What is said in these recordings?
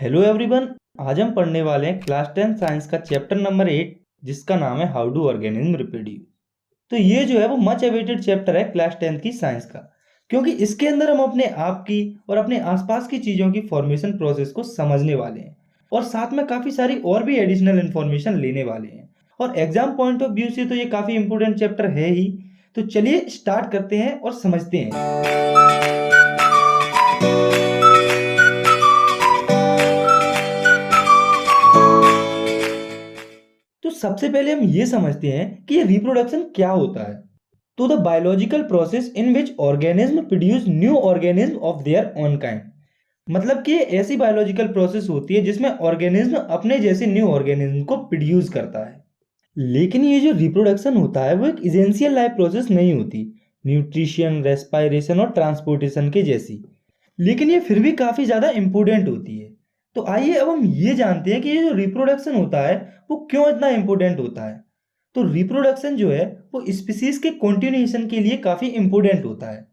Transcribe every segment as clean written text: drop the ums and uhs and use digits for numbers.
Hello everyone. आज हम पढ़ने वाले हैं क्लास 10 साइंस का चैप्टर नंबर 8 जिसका नाम है हाउ डू ऑर्गेनिज्म रिप्रोड्यूस। तो ये जो है वो मच अवेटेड चैप्टर है क्लास 10 की साइंस का, क्योंकि इसके अंदर हम अपने आप की और अपने आसपास की चीज़ों की फॉर्मेशन प्रोसेस को समझने वाले हैं और साथ में काफ़ी सारी और भी एडिशनल इन्फॉर्मेशन लेने वाले हैं। और एग्जाम पॉइंट ऑफ व्यू से तो ये काफ़ी इंपॉर्टेंट चैप्टर है ही। तो चलिए स्टार्ट करते हैं और समझते हैं। तो सबसे पहले हम ये समझते हैं कि ये रिप्रोडक्शन क्या होता है। तो the biological process in which organism produce new organism of their own kind. मतलब कि ये ऐसी बायोलॉजिकल प्रोसेस होती है जिसमें ऑर्गेनिज्म अपने जैसे न्यू ऑर्गेनिज्म को प्रोड्यूस करता है। लेकिन ये जो रिप्रोडक्शन होता है वो एक इसेंशियल लाइफ प्रोसेस नहीं होती, न्यूट्रिशन, रेस्पायरेशन और ट्रांसपोर्टेशन के जैसी। लेकिन ये फिर भी काफ़ी ज़्यादा इम्पोर्टेंट होती है। तो आइए अब हम ये जानते हैं कि ये जो रिप्रोडक्शन होता है वो क्यों इतना इम्पोर्टेंट होता है। तो रिप्रोडक्शन जो है वो स्पीसीज के कंटिन्यूएशन के लिए काफ़ी इम्पोर्टेंट होता है।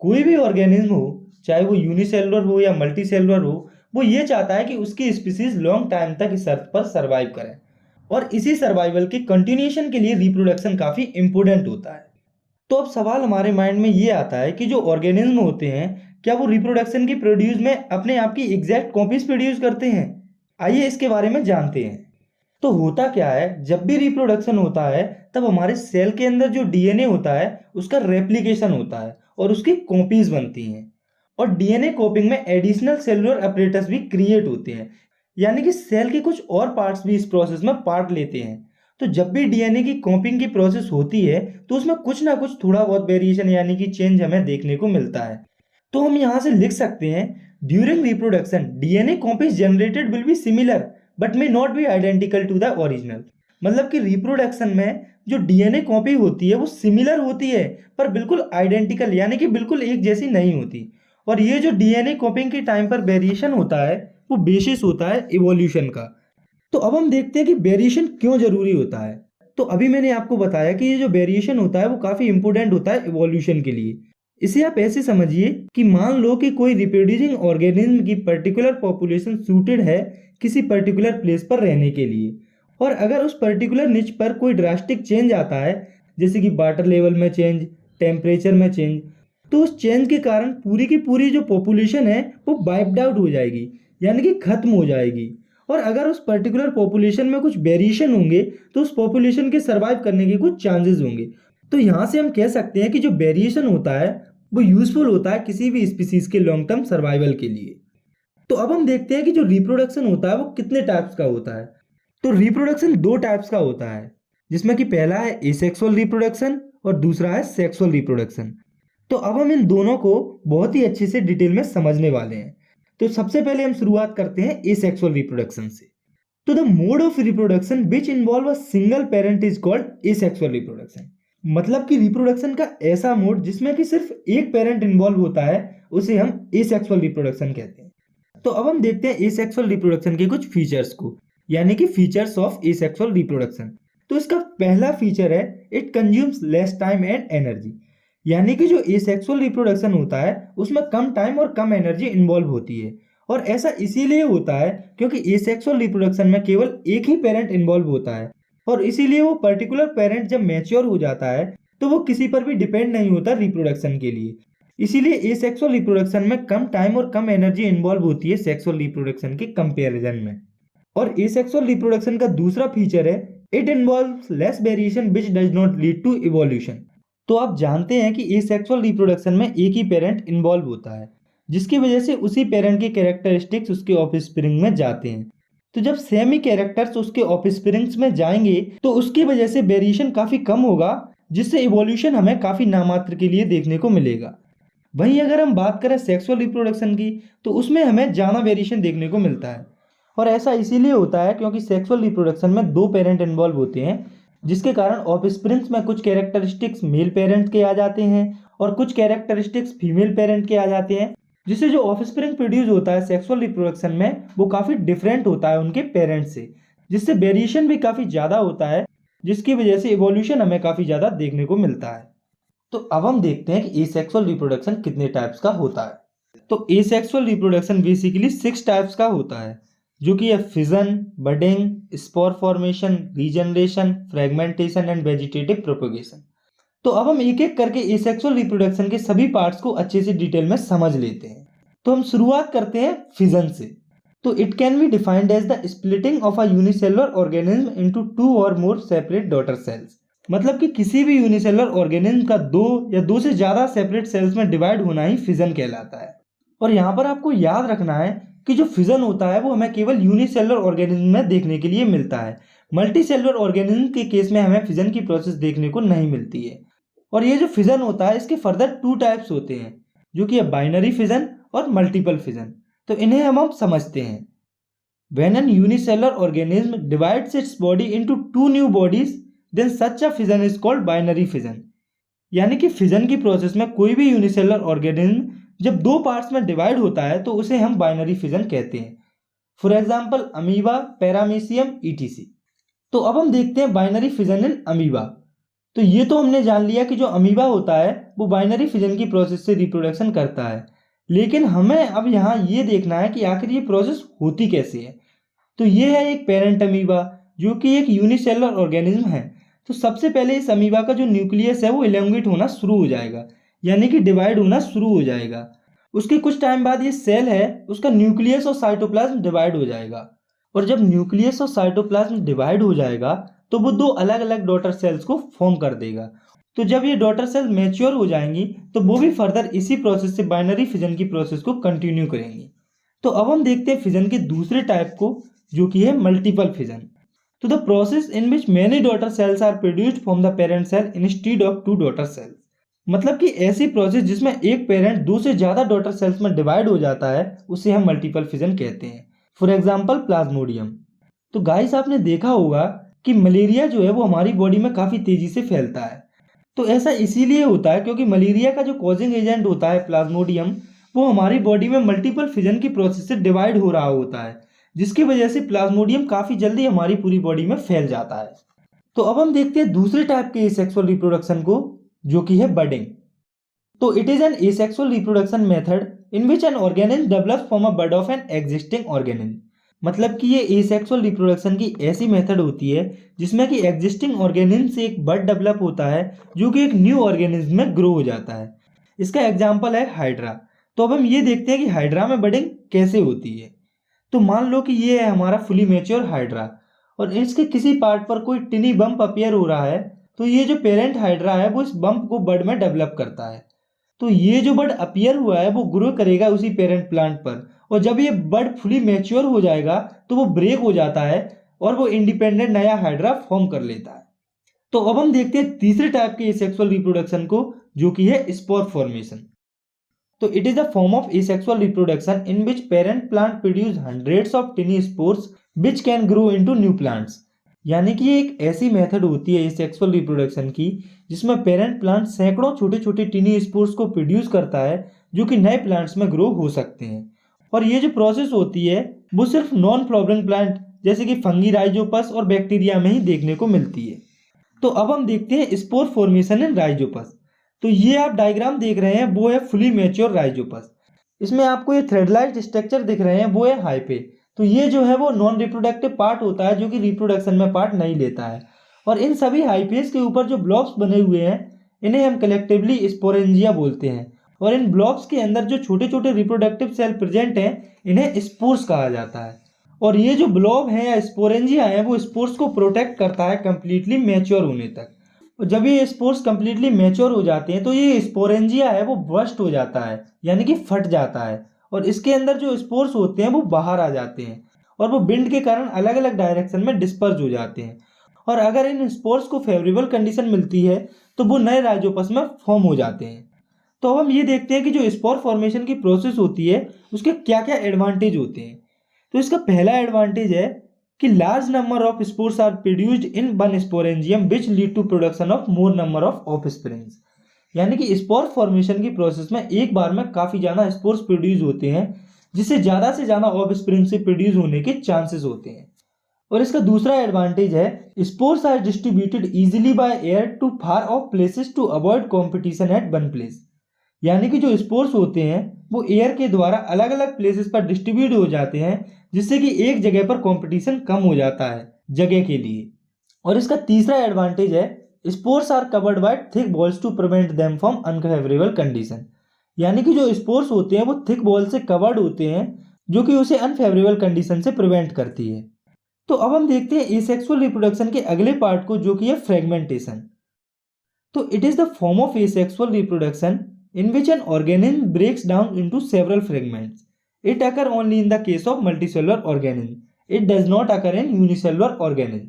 कोई भी ऑर्गेनिज्म हो, चाहे वो यूनिसेलुलर हो या मल्टीसेलुलर हो, वो ये चाहता है कि उसकी स्पीसीज लॉन्ग टाइम तक इस अर्थ पर सर्वाइव करे और इसी सर्वाइवल के कंटिन्यूएशन के लिए रिप्रोडक्शन काफ़ी इम्पोर्टेंट होता है। तो अब सवाल हमारे माइंड में ये आता है कि जो ऑर्गेनिज्म होते हैं क्या वो रिप्रोडक्शन की प्रोड्यूस में अपने आप की एग्जैक्ट कॉपीज प्रोड्यूस करते हैं। आइए इसके बारे में जानते हैं। तो होता क्या है, जब भी रिप्रोडक्शन होता है तब हमारे सेल के अंदर जो डीएनए होता है उसका रेप्लिकेशन होता है और उसकी कॉपीज बनती हैं। और डीएनए कॉपिंग में एडिशनल सेलुलर अपरेटस भी क्रिएट होते हैं, यानी कि सेल के कुछ और पार्ट्स भी इस प्रोसेस में पार्ट लेते हैं। तो जब भी डीएनए की कॉपिंग की प्रोसेस होती है तो उसमें कुछ ना कुछ थोड़ा बहुत वेरिएशन यानी कि चेंज हमें देखने को मिलता है। तो हम यहाँ से लिख सकते हैं, during reproduction DNA copies generated will be similar but may not be identical to the original. मतलब कि रिप्रोडक्शन में जो डीएनए कॉपी होती है वो सिमिलर होती है पर बिल्कुल आइडेंटिकल यानी कि बिल्कुल एक जैसी नहीं होती। और ये जो डीएनए कॉपिंग के टाइम पर वेरिएशन होता है वो बेसिस होता है इवोल्यूशन का। तो अब हम देखते हैं कि वेरिएशन क्यों जरूरी होता है। तो अभी मैंने आपको बताया कि ये जो वेरिएशन होता है वो काफी इंपॉर्टेंट होता है इवोल्यूशन के लिए। इसे आप ऐसे समझिए कि मान लो कि कोई रिप्रोड्यूसिंग ऑर्गेनिज्म की पर्टिकुलर पॉपुलेशन सूटेड है किसी पर्टिकुलर प्लेस पर रहने के लिए, और अगर उस पर्टिकुलर निच पर कोई ड्रास्टिक चेंज आता है जैसे कि वाटर लेवल में चेंज, टेम्परेचर में चेंज, तो उस चेंज के कारण पूरी की पूरी जो पॉपुलेशन है वो वाइप्ड आउट हो जाएगी यानी कि खत्म हो जाएगी। और अगर उस पर्टिकुलर पॉपुलेशन में कुछ वेरिएशन होंगे तो उस पॉपुलेशन के सर्वाइव करने के कुछ चांसेस होंगे। तो यहाँ से हम कह सकते हैं कि जो वेरिएशन होता है वो यूजफुल होता है किसी भी स्पीसीज के लॉन्ग टर्म सर्वाइवल के लिए। तो अब हम देखते हैं कि जो रिप्रोडक्शन होता है वो कितने टाइप्स का होता है। तो रिप्रोडक्शन दो टाइप्स का होता है, जिसमें कि पहला है एसेक्सुअल रिप्रोडक्शन और दूसरा है सेक्सुअल रिप्रोडक्शन। तो अब हम इन दोनों को बहुत ही अच्छे से डिटेल में समझने वाले हैं। तो सबसे पहले हम शुरुआत करते हैं एसेक्सुअल रिप्रोडक्शन से। तो the mode of reproduction which involve a single parent is called asexual reproduction. मतलब कि रिप्रोडक्शन का ऐसा मोड जिसमें कि सिर्फ एक पेरेंट इन्वॉल्व होता है उसे हम एसेक्सुअल रिप्रोडक्शन कहते हैं। तो अब हम देखते हैं एसेक्सुअल रिप्रोडक्शन के कुछ फीचर्स को, यानी कि फीचर्स ऑफ एसेक्सुअल रिप्रोडक्शन। तो इसका पहला फीचर है it consumes less time and energy. यानी कि जो एसेक्सुअल रिप्रोडक्शन होता है उसमें कम टाइम और कम एनर्जी इन्वॉल्व होती है। और ऐसा इसीलिए होता है क्योंकि एसेक्सुअल रिप्रोडक्शन में केवल एक ही पेरेंट इन्वॉल्व होता है और इसीलिए वो पर्टिकुलर पेरेंट जब मैच्योर हो जाता है तो वो किसी पर भी डिपेंड नहीं होता रिप्रोडक्शन के लिए। इसीलिए एसेक्सुअल रिप्रोडक्शन में कम टाइम और कम एनर्जी इन्वॉल्व होती है सेक्सुअल रिप्रोडक्शन के कंपैरिजन में। और एसेक्सुअल रिप्रोडक्शन का दूसरा फीचर है it involves less variation which does not lead to evolution. तो आप जानते हैं कि एसेक्सुअल रिप्रोडक्शन में एक ही पेरेंट इन्वॉल्व होता है जिसकी वजह से उसी पेरेंट के कैरेक्टरिस्टिक्स उसके ऑफस्प्रिंग में जाते हैं। तो जब सेम ही कैरेक्टर्स उसके ऑफस्प्रिंग्स में जाएंगे तो उसकी वजह से वेरिएशन काफ़ी कम होगा, जिससे इवोल्यूशन हमें काफ़ी नामात्र के लिए देखने को मिलेगा। वहीं अगर हम बात करें सेक्सुअल रिप्रोडक्शन की तो उसमें हमें ज़्यादा वेरिएशन देखने को मिलता है। और ऐसा इसीलिए होता है क्योंकि सेक्सुअल रिप्रोडक्शन में दो पेरेंट इन्वॉल्व होते हैं, जिसके कारण ऑफस्प्रिंग्स में कुछ कैरेक्टरिस्टिक्स मेल पेरेंट के आ जाते हैं और कुछ कैरेक्टरिस्टिक्स फीमेल पेरेंट के आ जाते हैं, जिससे जो ऑफस्प्रिंग प्रोड्यूस होता है सेक्सुअल रिप्रोडक्शन में वो काफ़ी डिफरेंट होता है उनके पेरेंट्स से, जिससे वेरिएशन भी काफ़ी ज़्यादा होता है, जिसकी वजह से इवोल्यूशन हमें काफ़ी ज़्यादा देखने को मिलता है। तो अब हम देखते हैं कि एसेक्सुअल रिप्रोडक्शन कितने टाइप्स का होता है। तो एसेक्सुअल रिप्रोडक्शन बेसिकली 6 टाइप्स का होता है, जो कि है fission, budding, spore formation, regeneration, fragmentation and vegetative propagation. तो अब हम एक एक करके एसेक्सुअल रिप्रोडक्शन के सभी पार्ट्स को अच्छे से डिटेल में समझ लेते हैं। तो हम शुरुआत करते हैं फिजन से। तो it can be defined as the splitting of a unicellular organism into 2 और मोर सेपरेट डॉटर सेल्स। मतलब कि किसी भी यूनिसेलुलर ऑर्गेनिज्म का 2 या 2 से ज्यादा सेपरेट सेल्स में डिवाइड होना ही फिजन कहलाता है। और यहाँ पर आपको याद रखना है कि जो फिजन होता है वो हमें केवल यूनिसेलुलर ऑर्गेनिज्म में देखने के लिए मिलता है। मल्टीसेलुलर ऑर्गेनिज्म के केस में हमें फिजन की प्रोसेस देखने को नहीं मिलती है। और ये जो फिजन होता है इसके फर्दर 2 टाइप्स होते हैं, जो कि है बाइनरी फिजन और मल्टीपल फिजन। तो इन्हें हम समझते हैं। When an unicellular organism divides its body into 2 new bodies, then such a fission is called binary fission। यानी कि फिजन की प्रोसेस में कोई भी यूनिसेलुलर ऑर्गेनिज्म जब 2 पार्ट्स में डिवाइड होता है तो उसे हम बाइनरी फिजन कहते हैं। For example amoeba, paramecium, etc. तो अब हम देखते हैं बाइनरी फिजन इन अमीबा। तो ये तो हमने जान लिया कि जो अमीबा होता है वो बाइनरी फिजन की प्रोसेस से रिप्रोडक्शन करता है, लेकिन हमें अब यहाँ ये देखना है कि आखिर ये प्रोसेस होती कैसे है। तो ये है एक पेरेंट अमीबा जो कि एक यूनिसेलुलर ऑर्गेनिज्म है। तो सबसे पहले इस अमीबा का जो न्यूक्लियस है वो इलोंगेट होना शुरू हो जाएगा, यानी कि डिवाइड होना शुरू हो जाएगा। उसके कुछ टाइम बाद ये सेल है उसका न्यूक्लियस और साइटोप्लाज्म डिवाइड हो जाएगा। और जब न्यूक्लियस और साइटोप्लाज्म डिवाइड हो जाएगा तो वो 2 अलग अलग डॉटर सेल्स को फॉर्म कर देगा। तो जब ये डॉटर सेल मैच्योर हो जाएंगी तो वो भी फर्दर इसी प्रोसेस से बाइनरी फिजन की प्रोसेस को कंटिन्यू करेंगी। तो अब हम देखते हैं फिजन के दूसरे टाइप को, जो कि है मल्टीपल फिजन। तो the process in which many daughter cells are produced from the parent cell instead of 2 daughter cells. मतलब कि ऐसी प्रोसेस जिसमें एक पेरेंट 2 से ज्यादा डॉटर सेल्स में डिवाइड हो जाता है उसे हम मल्टीपल फिजन कहते हैं। For example Plasmodium. तो गाइस आपने देखा होगा कि मलेरिया जो है वो हमारी बॉडी में काफी तेजी से फैलता है। तो ऐसा इसीलिए होता है क्योंकि मलेरिया का जो कॉजिंग एजेंट होता है प्लाज्मोडियम, वो हमारी बॉडी में मल्टीपल फिजन की प्रोसेस से डिवाइड हो रहा होता है, जिसकी वजह से प्लाज्मोडियम काफी जल्दी हमारी पूरी बॉडी में फैल जाता है। तो अब हम देखते हैं दूसरे टाइप के एसेक्सुअल रिप्रोडक्शन को, जो कि है बडिंग। तो it is an asexual reproduction method in which an organism develops from a bud of an existing organism. मतलब कि ये एसेक्सुअल रिप्रोडक्शन की ऐसी मेथड होती है जिसमें कि एग्जिस्टिंग ऑर्गेनिज्म से एक बड डेवलप होता है जो कि एक न्यू ऑर्गेनिज्म में ग्रो हो जाता है। इसका एग्जाम्पल है हाइड्रा। तो अब हम ये देखते हैं कि हाइड्रा में बडिंग कैसे होती है। तो मान लो कि ये है हमारा फुली मैच्योर हाइड्रा और इसके किसी पार्ट पर कोई टिनी बम्प अपीयर हो रहा है। तो ये जो पेरेंट हाइड्रा है वो इस बम्प को बड में डेवलप करता है। तो ये जो बड अपीयर हुआ है वो ग्रो करेगा उसी पेरेंट प्लांट पर, और जब ये बड फुली मैच्योर हो जाएगा तो वो ब्रेक हो जाता है और वो इंडिपेंडेंट नया हाइड्रा फॉर्म कर लेता है। तो अब हम देखते हैं तीसरे टाइप के एसेक्सुअल रिप्रोडक्शन को, जो कि है स्पोर फॉर्मेशन। तो it is the form of asexual reproduction in which parent plant produce hundreds of टिनी spores which can grow into new plants. यानी कि ये एक ऐसी मेथड होती है एसेक्सुअल रिप्रोडक्शन की जिसमें पेरेंट प्लांट सैकड़ों छोटे छोटे टिनी स्पोर्स को प्रोड्यूस करता है जो कि नए प्लांट्स में ग्रो हो सकते हैं। और ये जो प्रोसेस होती है वो सिर्फ नॉन फ्लावरिंग प्लांट जैसे कि फंगी, राइजोपस और बैक्टीरिया में ही देखने को मिलती है। तो अब हम देखते हैं स्पोर फॉर्मेशन इन राइजोपस। तो ये आप डायग्राम देख रहे हैं वो है फुली मैच्योर राइजोपस। इसमें आपको ये थ्रेडलाइज्ड स्ट्रक्चर दिख रहे हैं वो है हाइपे। तो ये जो है वो नॉन रिप्रोडक्टिव पार्ट होता है जो कि रिप्रोडक्शन में पार्ट नहीं लेता है। और इन सभी हाइपेस के ऊपर जो ब्लॉक्स बने हुए हैं इन्हें हम कलेक्टिवली स्पोरेंजिया बोलते हैं। और इन ब्लॉक्स के अंदर जो छोटे छोटे रिप्रोडक्टिव सेल प्रेजेंट हैं इन्हें स्पोर्स कहा जाता है। और ये जो ब्लॉब है या स्पोरेंजिया है वो स्पोर्स को प्रोटेक्ट करता है कंप्लीटली मैच्योर होने तक। और जब ये स्पोर्स कंप्लीटली मैच्योर हो जाते हैं तो ये स्पोरेंजिया है वो बर्स्ट हो जाता है, यानी कि फट जाता है, और इसके अंदर जो स्पोर्स होते हैं वो बाहर आ जाते हैं और वो विंड के कारण अलग अलग डायरेक्शन में डिस्पर्स हो जाते हैं। और अगर इन स्पोर्स को फेवरेबल कंडीशन मिलती है तो वो नए राइजोपस में फॉर्म हो जाते हैं। तो अब हम ये देखते हैं कि जो स्पोर फॉर्मेशन की प्रोसेस होती है उसके क्या क्या एडवांटेज होते हैं। तो इसका पहला एडवांटेज है कि large number of spores are produced in one sporangium which lead to production of more number of offsprings. यानी कि स्पोर फॉर्मेशन की प्रोसेस में एक बार में काफी ज्यादा स्पोर्स प्रोड्यूस होते हैं जिससे ज्यादा से ज्यादा ऑफस्प्रिंग से प्रोड्यूस होने के चांसेस होते हैं। और इसका दूसरा एडवांटेज है spores are distributed easily by air to far of places to avoid competition at one place. यानी कि जो स्पोर्स होते हैं वो एयर के द्वारा अलग अलग प्लेसेस पर डिस्ट्रीब्यूट हो जाते हैं, जिससे कि एक जगह पर कंपटीशन कम हो जाता है जगह के लिए। और इसका तीसरा एडवांटेज है, spores are covered by thick walls to prevent them from unfavourable condition. यानी कि जो स्पोर्स होते हैं वो थिक बॉल से कवर्ड होते हैं, जो कि उसे अनफेवरेबल कंडीशन से प्रिवेंट करती है। तो अब हम देखते हैं एसेक्सुअल रिप्रोडक्शन के अगले पार्ट को, जो कि है फ्रेगमेंटेशन। तो it is the form of asexual reproduction in which an organism breaks down into several fragments. It occurs only in the case of multicellular organism. It does not occur in unicellular organism.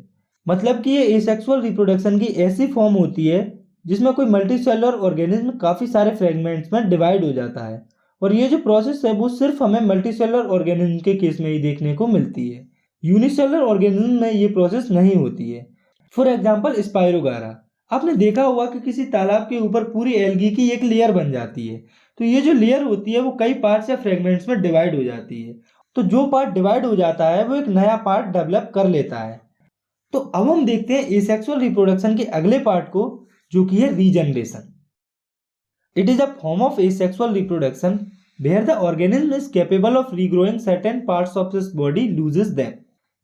मतलब कि ये asexual reproduction की ऐसी form होती है जिसमें कोई multicellular organism काफ़ी सारे फ्रेगमेंट्स में डिवाइड हो जाता है, और ये जो प्रोसेस है वो सिर्फ हमें मल्टीसेलुलर ऑर्गेनिज्म के केस में ही देखने को मिलती है। यूनिसेलुलर ऑर्गेनिज्म में ये प्रोसेस नहीं होती है। फॉर एग्जाम्पल स्पाइरोगारा, आपने देखा होगा कि किसी तालाब के ऊपर पूरी एल्गी की एक लेयर बन जाती है। तो ये जो लेयर होती है वो कई पार्ट्स या फ्रेगमेंट्स में डिवाइड हो जाती है। तो जो पार्ट डिवाइड हो जाता है वो एक नया पार्ट डेवलप कर लेता है। तो अब हम देखते हैं एसेक्सुअल रिप्रोडक्शन के अगले पार्ट को, जो कि है regeneration. It is a form of asexual reproduction where the organism is capable of regrowing certain parts of this body loses them.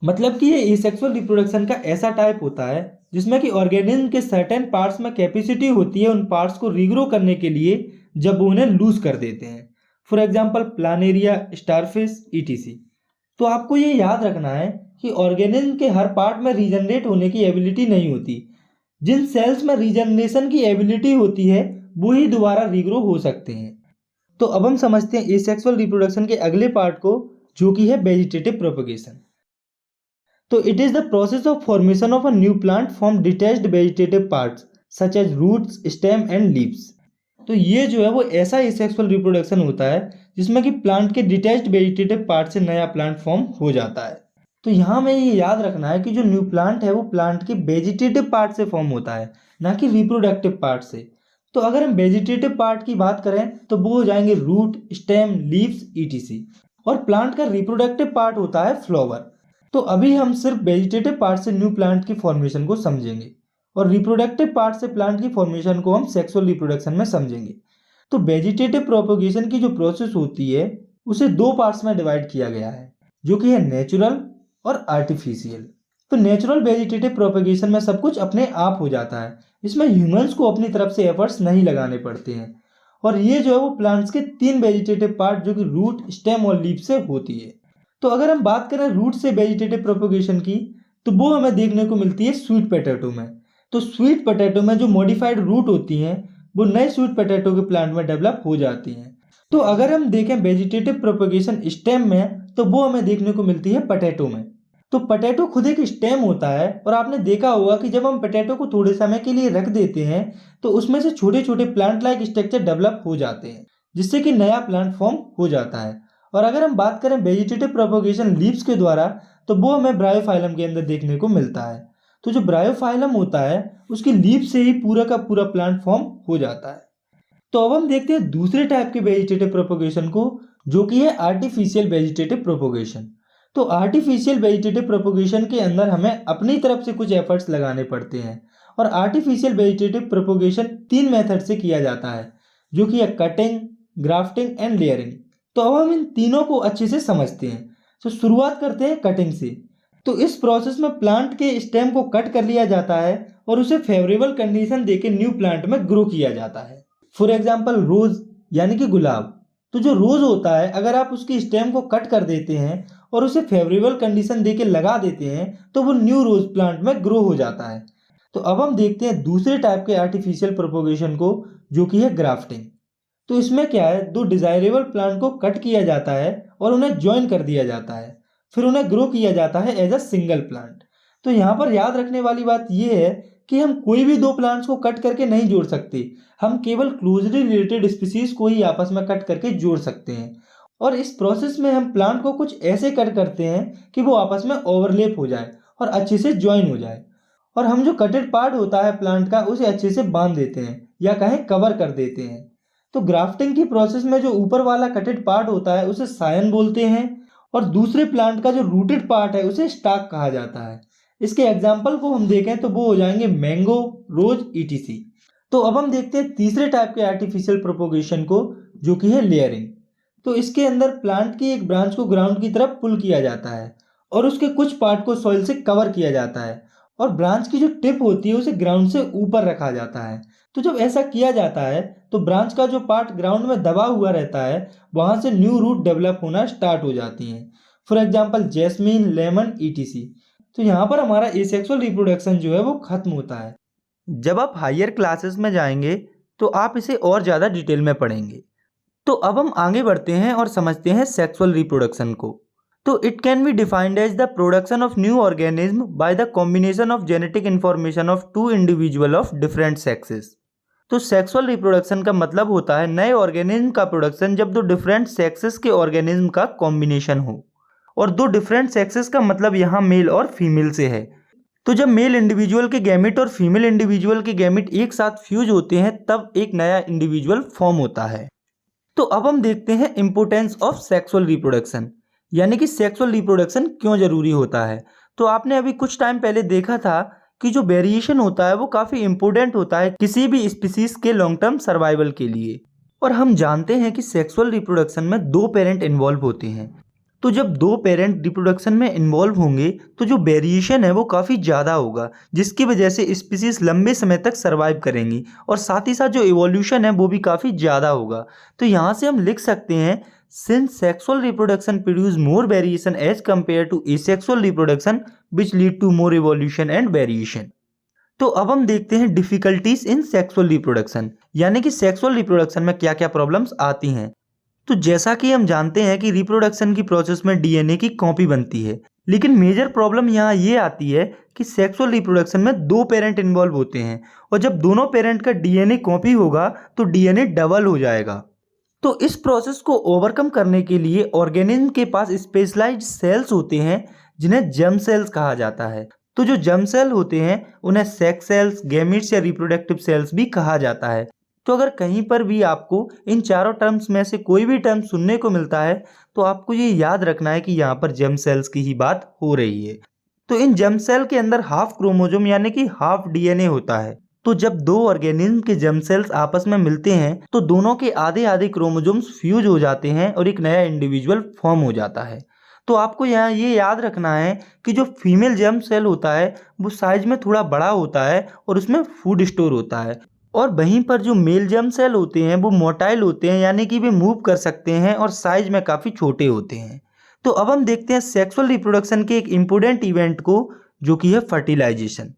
मतलब कि ये एसेक्सुअल रिप्रोडक्शन का ऐसा टाइप होता है जिसमें कि ऑर्गेनिज्म के सर्टेन पार्ट्स में कैपेसिटी होती है उन पार्ट्स को रीग्रो करने के लिए जब वो उन्हें लूज कर देते हैं। For example Planaria, starfish, etc. तो आपको ये याद रखना है कि ऑर्गेनिज्म के हर पार्ट में रीजनरेट होने की एबिलिटी नहीं होती। जिन सेल्स में रीजनरेशन की एबिलिटी होती है वो ही दोबारा रीग्रो हो सकते हैं। तो अब हम समझते हैं एसेक्सुअल रिप्रोडक्शन के अगले पार्ट को, जो कि है वेजिटेटिव प्रोपगेशन। तो it is the process of formation of a new plant from detached vegetative parts such as roots, stem and leaves. तो ये जो है वो ऐसा एसेक्सुअल रिप्रोडक्शन होता है जिसमें कि प्लांट के डिटैच्ड वेजिटेटिव पार्ट से नया प्लांट फॉर्म हो जाता है। तो यहाँ में ये याद रखना है कि जो न्यू प्लांट है वो प्लांट के वेजिटेटिव पार्ट से फॉर्म होता है, ना कि रिप्रोडक्टिव पार्ट से। तो अगर हम वेजिटेटिव पार्ट की बात करें तो वो हो जाएंगे रूट, स्टेम, लीव्स, ईटीसी। और प्लांट का रिप्रोडक्टिव पार्ट होता है फ्लावर। तो अभी हम सिर्फ वेजिटेटिव पार्ट से न्यू प्लांट की फॉर्मेशन को समझेंगे, और रिप्रोडक्टिव पार्ट से प्लांट की फॉर्मेशन को हम सेक्सुअल रिप्रोडक्शन में समझेंगे। तो वेजिटेटिव प्रोपगेशन की जो प्रोसेस होती है उसे दो पार्ट्स में डिवाइड किया गया है, जो कि है नेचुरल और आर्टिफिशियल। तो नेचुरल वेजिटेटिव प्रोपगेशन में सब कुछ अपने आप हो जाता है, इसमें ह्यूमंस को अपनी तरफ से एफर्ट्स नहीं लगाने पड़ते हैं। और ये जो है वो प्लांट्स के तीन वेजिटेटिव पार्ट, जो कि रूट, स्टेम और लीफ से होती है। तो अगर हम बात करें रूट से वेजिटेटिव प्रोपगेशन की, तो वो हमें देखने को मिलती है स्वीट पोटैटो में। तो स्वीट पोटैटो में जो मॉडिफाइड रूट होती हैं वो नए स्वीट पोटैटो के प्लांट में डेवलप हो जाती हैं। तो अगर हम देखें वेजिटेटिव प्रोपगेशन स्टेम में, तो वो हमें देखने को मिलती है पोटैटो में। तो पोटैटो खुद एक स्टेम होता है, और आपने देखा होगा कि जब हम पोटैटो को थोड़े समय के लिए रख देते हैं तो उसमें से छोटे छोटे प्लांट लाइक स्ट्रक्चर डेवलप हो जाते हैं, जिससे कि नया प्लांट फॉर्म हो जाता है। और अगर हम बात करें वेजिटेटिव प्रोपगेशन लीव्स के द्वारा, तो वो हमें ब्रायोफाइलम के अंदर देखने को मिलता है। तो जो ब्रायोफाइलम होता है उसकी लीफ से ही पूरा का पूरा प्लांट फॉर्म हो जाता है। तो अब हम देखते हैं दूसरे टाइप के वेजिटेटिव प्रोपगेशन को, जो कि है आर्टिफिशियल वेजिटेटिव प्रोपगेशन। तो आर्टिफिशियल वेजिटेटिव प्रोपगेशन के अंदर हमें अपनी तरफ से कुछ एफर्ट्स लगाने पड़ते हैं, और आर्टिफिशियल वेजिटेटिव प्रोपगेशन तीन मेथड से किया जाता है, जो कि है कटिंग, ग्राफ्टिंग एंड लेयरिंग। तो अब हम इन तीनों को अच्छे से समझते हैं। तो शुरुआत करते हैं कटिंग से। तो इस प्रोसेस में प्लांट के स्टेम को कट कर लिया जाता है और उसे फेवरेबल कंडीशन देके न्यू प्लांट में ग्रो किया जाता है। फॉर एग्जाम्पल रोज, यानी कि गुलाब। तो जो रोज होता है, अगर आप उसकी स्टेम को कट कर देते हैं और उसे फेवरेबल कंडीशन देके लगा देते हैं तो वो न्यू रोज प्लांट में ग्रो हो जाता है। तो अब हम देखते हैं दूसरे टाइप के आर्टिफिशियल प्रोपोगेशन को, जो कि है ग्राफ्टिंग। तो इसमें क्या है, दो डिजायरेबल प्लांट को कट किया जाता है और उन्हें ज्वाइन कर दिया जाता है, फिर उन्हें ग्रो किया जाता है एज अ सिंगल प्लांट। तो यहाँ पर याद रखने वाली बात यह है कि हम कोई भी दो प्लांट्स को कट करके नहीं जोड़ सकते, हम केवल क्लोजली रिलेटेड स्पीसीज को ही आपस में कट करके जोड़ सकते हैं। और इस प्रोसेस में हम प्लांट को कुछ ऐसे कट करते हैं कि वो आपस में ओवरलैप हो जाए और अच्छे से ज्वाइन हो जाए, और हम जो कटेड पार्ट होता है प्लांट का उसे अच्छे से बांध देते हैं या कहें कवर कर देते हैं। तो ग्राफ्टिंग की प्रोसेस में जो ऊपर वाला कटेड पार्ट होता है उसे सायन बोलते हैं, और दूसरे प्लांट का जो रूटेड पार्ट है उसे स्टाक कहा जाता है। इसके एग्जाम्पल को हम देखें तो वो हो जाएंगे मैंगो, रोज, ईटीसी। तो अब हम देखते हैं तीसरे टाइप के आर्टिफिशियल प्रोपोगेशन को, जो कि है लेयरिंग। तो इसके अंदर प्लांट की एक ब्रांच को ग्राउंड की तरफ पुल किया जाता है और उसके कुछ पार्ट को सॉइल से कवर किया जाता है और ब्रांच की जो टिप होती है उसे ग्राउंड से ऊपर रखा जाता है। तो जब ऐसा किया जाता है तो ब्रांच का जो पार्ट ग्राउंड में दबा हुआ रहता है वहां से न्यू रूट डेवलप होना स्टार्ट हो जाती हैं। For example jasmine, lemon, etc. तो यहाँ पर हमारा एसेक्सुअल रिप्रोडक्शन जो है वो खत्म होता है। जब आप हायर क्लासेस में जाएंगे तो आप इसे और ज़्यादा डिटेल में पढ़ेंगे। तो अब हम आगे बढ़ते हैं और समझते हैं सेक्सुअल रिप्रोडक्शन को। तो it can be defined as the production of new organism by the combination of genetic information of two individual of different sexes. तो सेक्सुअल रिप्रोडक्शन का मतलब होता है नए ऑर्गेनिज्म का प्रोडक्शन जब दो डिफरेंट सेक्सेस के ऑर्गेनिज्म का कॉम्बिनेशन हो। और दो डिफरेंट सेक्सेस का मतलब यहाँ मेल और फीमेल से है। तो जब मेल इंडिविजुअल के गैमेट और फीमेल इंडिविजुअल के गैमेट एक साथ फ्यूज होते हैं तब एक नया इंडिविजुअल फॉर्म होता है। तो अब हम देखते हैं इम्पोर्टेंस ऑफ सेक्सुअल रिप्रोडक्शन, यानी कि सेक्सुअल रिप्रोडक्शन क्यों जरूरी होता है। तो आपने अभी कुछ टाइम पहले देखा था कि जो वेरिएशन होता है वो काफ़ी इंपॉर्टेंट होता है किसी भी स्पीसीज के लॉन्ग टर्म सर्वाइवल के लिए। और हम जानते हैं कि सेक्सुअल रिप्रोडक्शन में दो पेरेंट इन्वॉल्व होते हैं। तो जब दो पेरेंट रिप्रोडक्शन में इन्वॉल्व होंगे तो जो वेरिएशन है वो काफ़ी ज़्यादा होगा, जिसकी वजह से स्पीसीज लंबे समय तक सर्वाइव करेंगी और साथ ही साथ जो इवोल्यूशन है वो भी काफ़ी ज़्यादा होगा। तो यहाँ से हम लिख सकते हैं since sexual reproduction produce more variation as compare to asexual reproduction which lead to more evolution and variation. तो अब हम देखते हैं डिफिकल्टीज इन सेक्सुअल रिप्रोडक्शन, यानी कि सेक्सुअल रिप्रोडक्शन में क्या क्या प्रॉब्लम्स आती हैं। तो जैसा कि हम जानते हैं कि रिप्रोडक्शन की प्रोसेस में डीएनए की कॉपी बनती है, लेकिन मेजर प्रॉब्लम यहाँ ये आती है कि सेक्सुअल रिप्रोडक्शन में दो पेरेंट इन्वॉल्व होते हैं और जब दोनों पेरेंट का डीएनए कॉपी होगा तो डीएनए डबल हो जाएगा। तो इस प्रोसेस को ओवरकम करने के लिए ऑर्गेनिज्म के पास स्पेशलाइज्ड सेल्स होते हैं जिन्हें जर्म सेल्स कहा जाता है। तो जो जर्म सेल होते हैं उन्हें सेक्स सेल्स, गैमेट्स या रिप्रोडक्टिव सेल्स भी कहा जाता है। तो अगर कहीं पर भी आपको इन चारों टर्म्स में से कोई भी टर्म सुनने को मिलता है तो आपको ये याद रखना है कि यहाँ पर जर्म सेल्स की ही बात हो रही है। तो इन जर्म सेल के अंदर हाफ क्रोमोसोम यानी कि हाफ डीएनए होता है। तो जब दो ऑर्गेनिज्म के जर्म सेल्स आपस में मिलते हैं तो दोनों के आधे आधे क्रोमोसोम्स फ्यूज हो जाते हैं और एक नया इंडिविजुअल फॉर्म हो जाता है। तो आपको यहाँ ये याद रखना है कि जो फीमेल जर्म सेल होता है वो साइज में थोड़ा बड़ा होता है और उसमें फूड स्टोर होता है, और वहीं पर जो मेल जर्म सेल होते हैं वो मोटाइल होते हैं, यानी कि वे मूव कर सकते हैं और साइज में काफ़ी छोटे होते हैं। तो अब हम देखते हैं सेक्सुअल रिप्रोडक्शन के एक इम्पोर्टेंट इवेंट को, जो कि है fertilisation.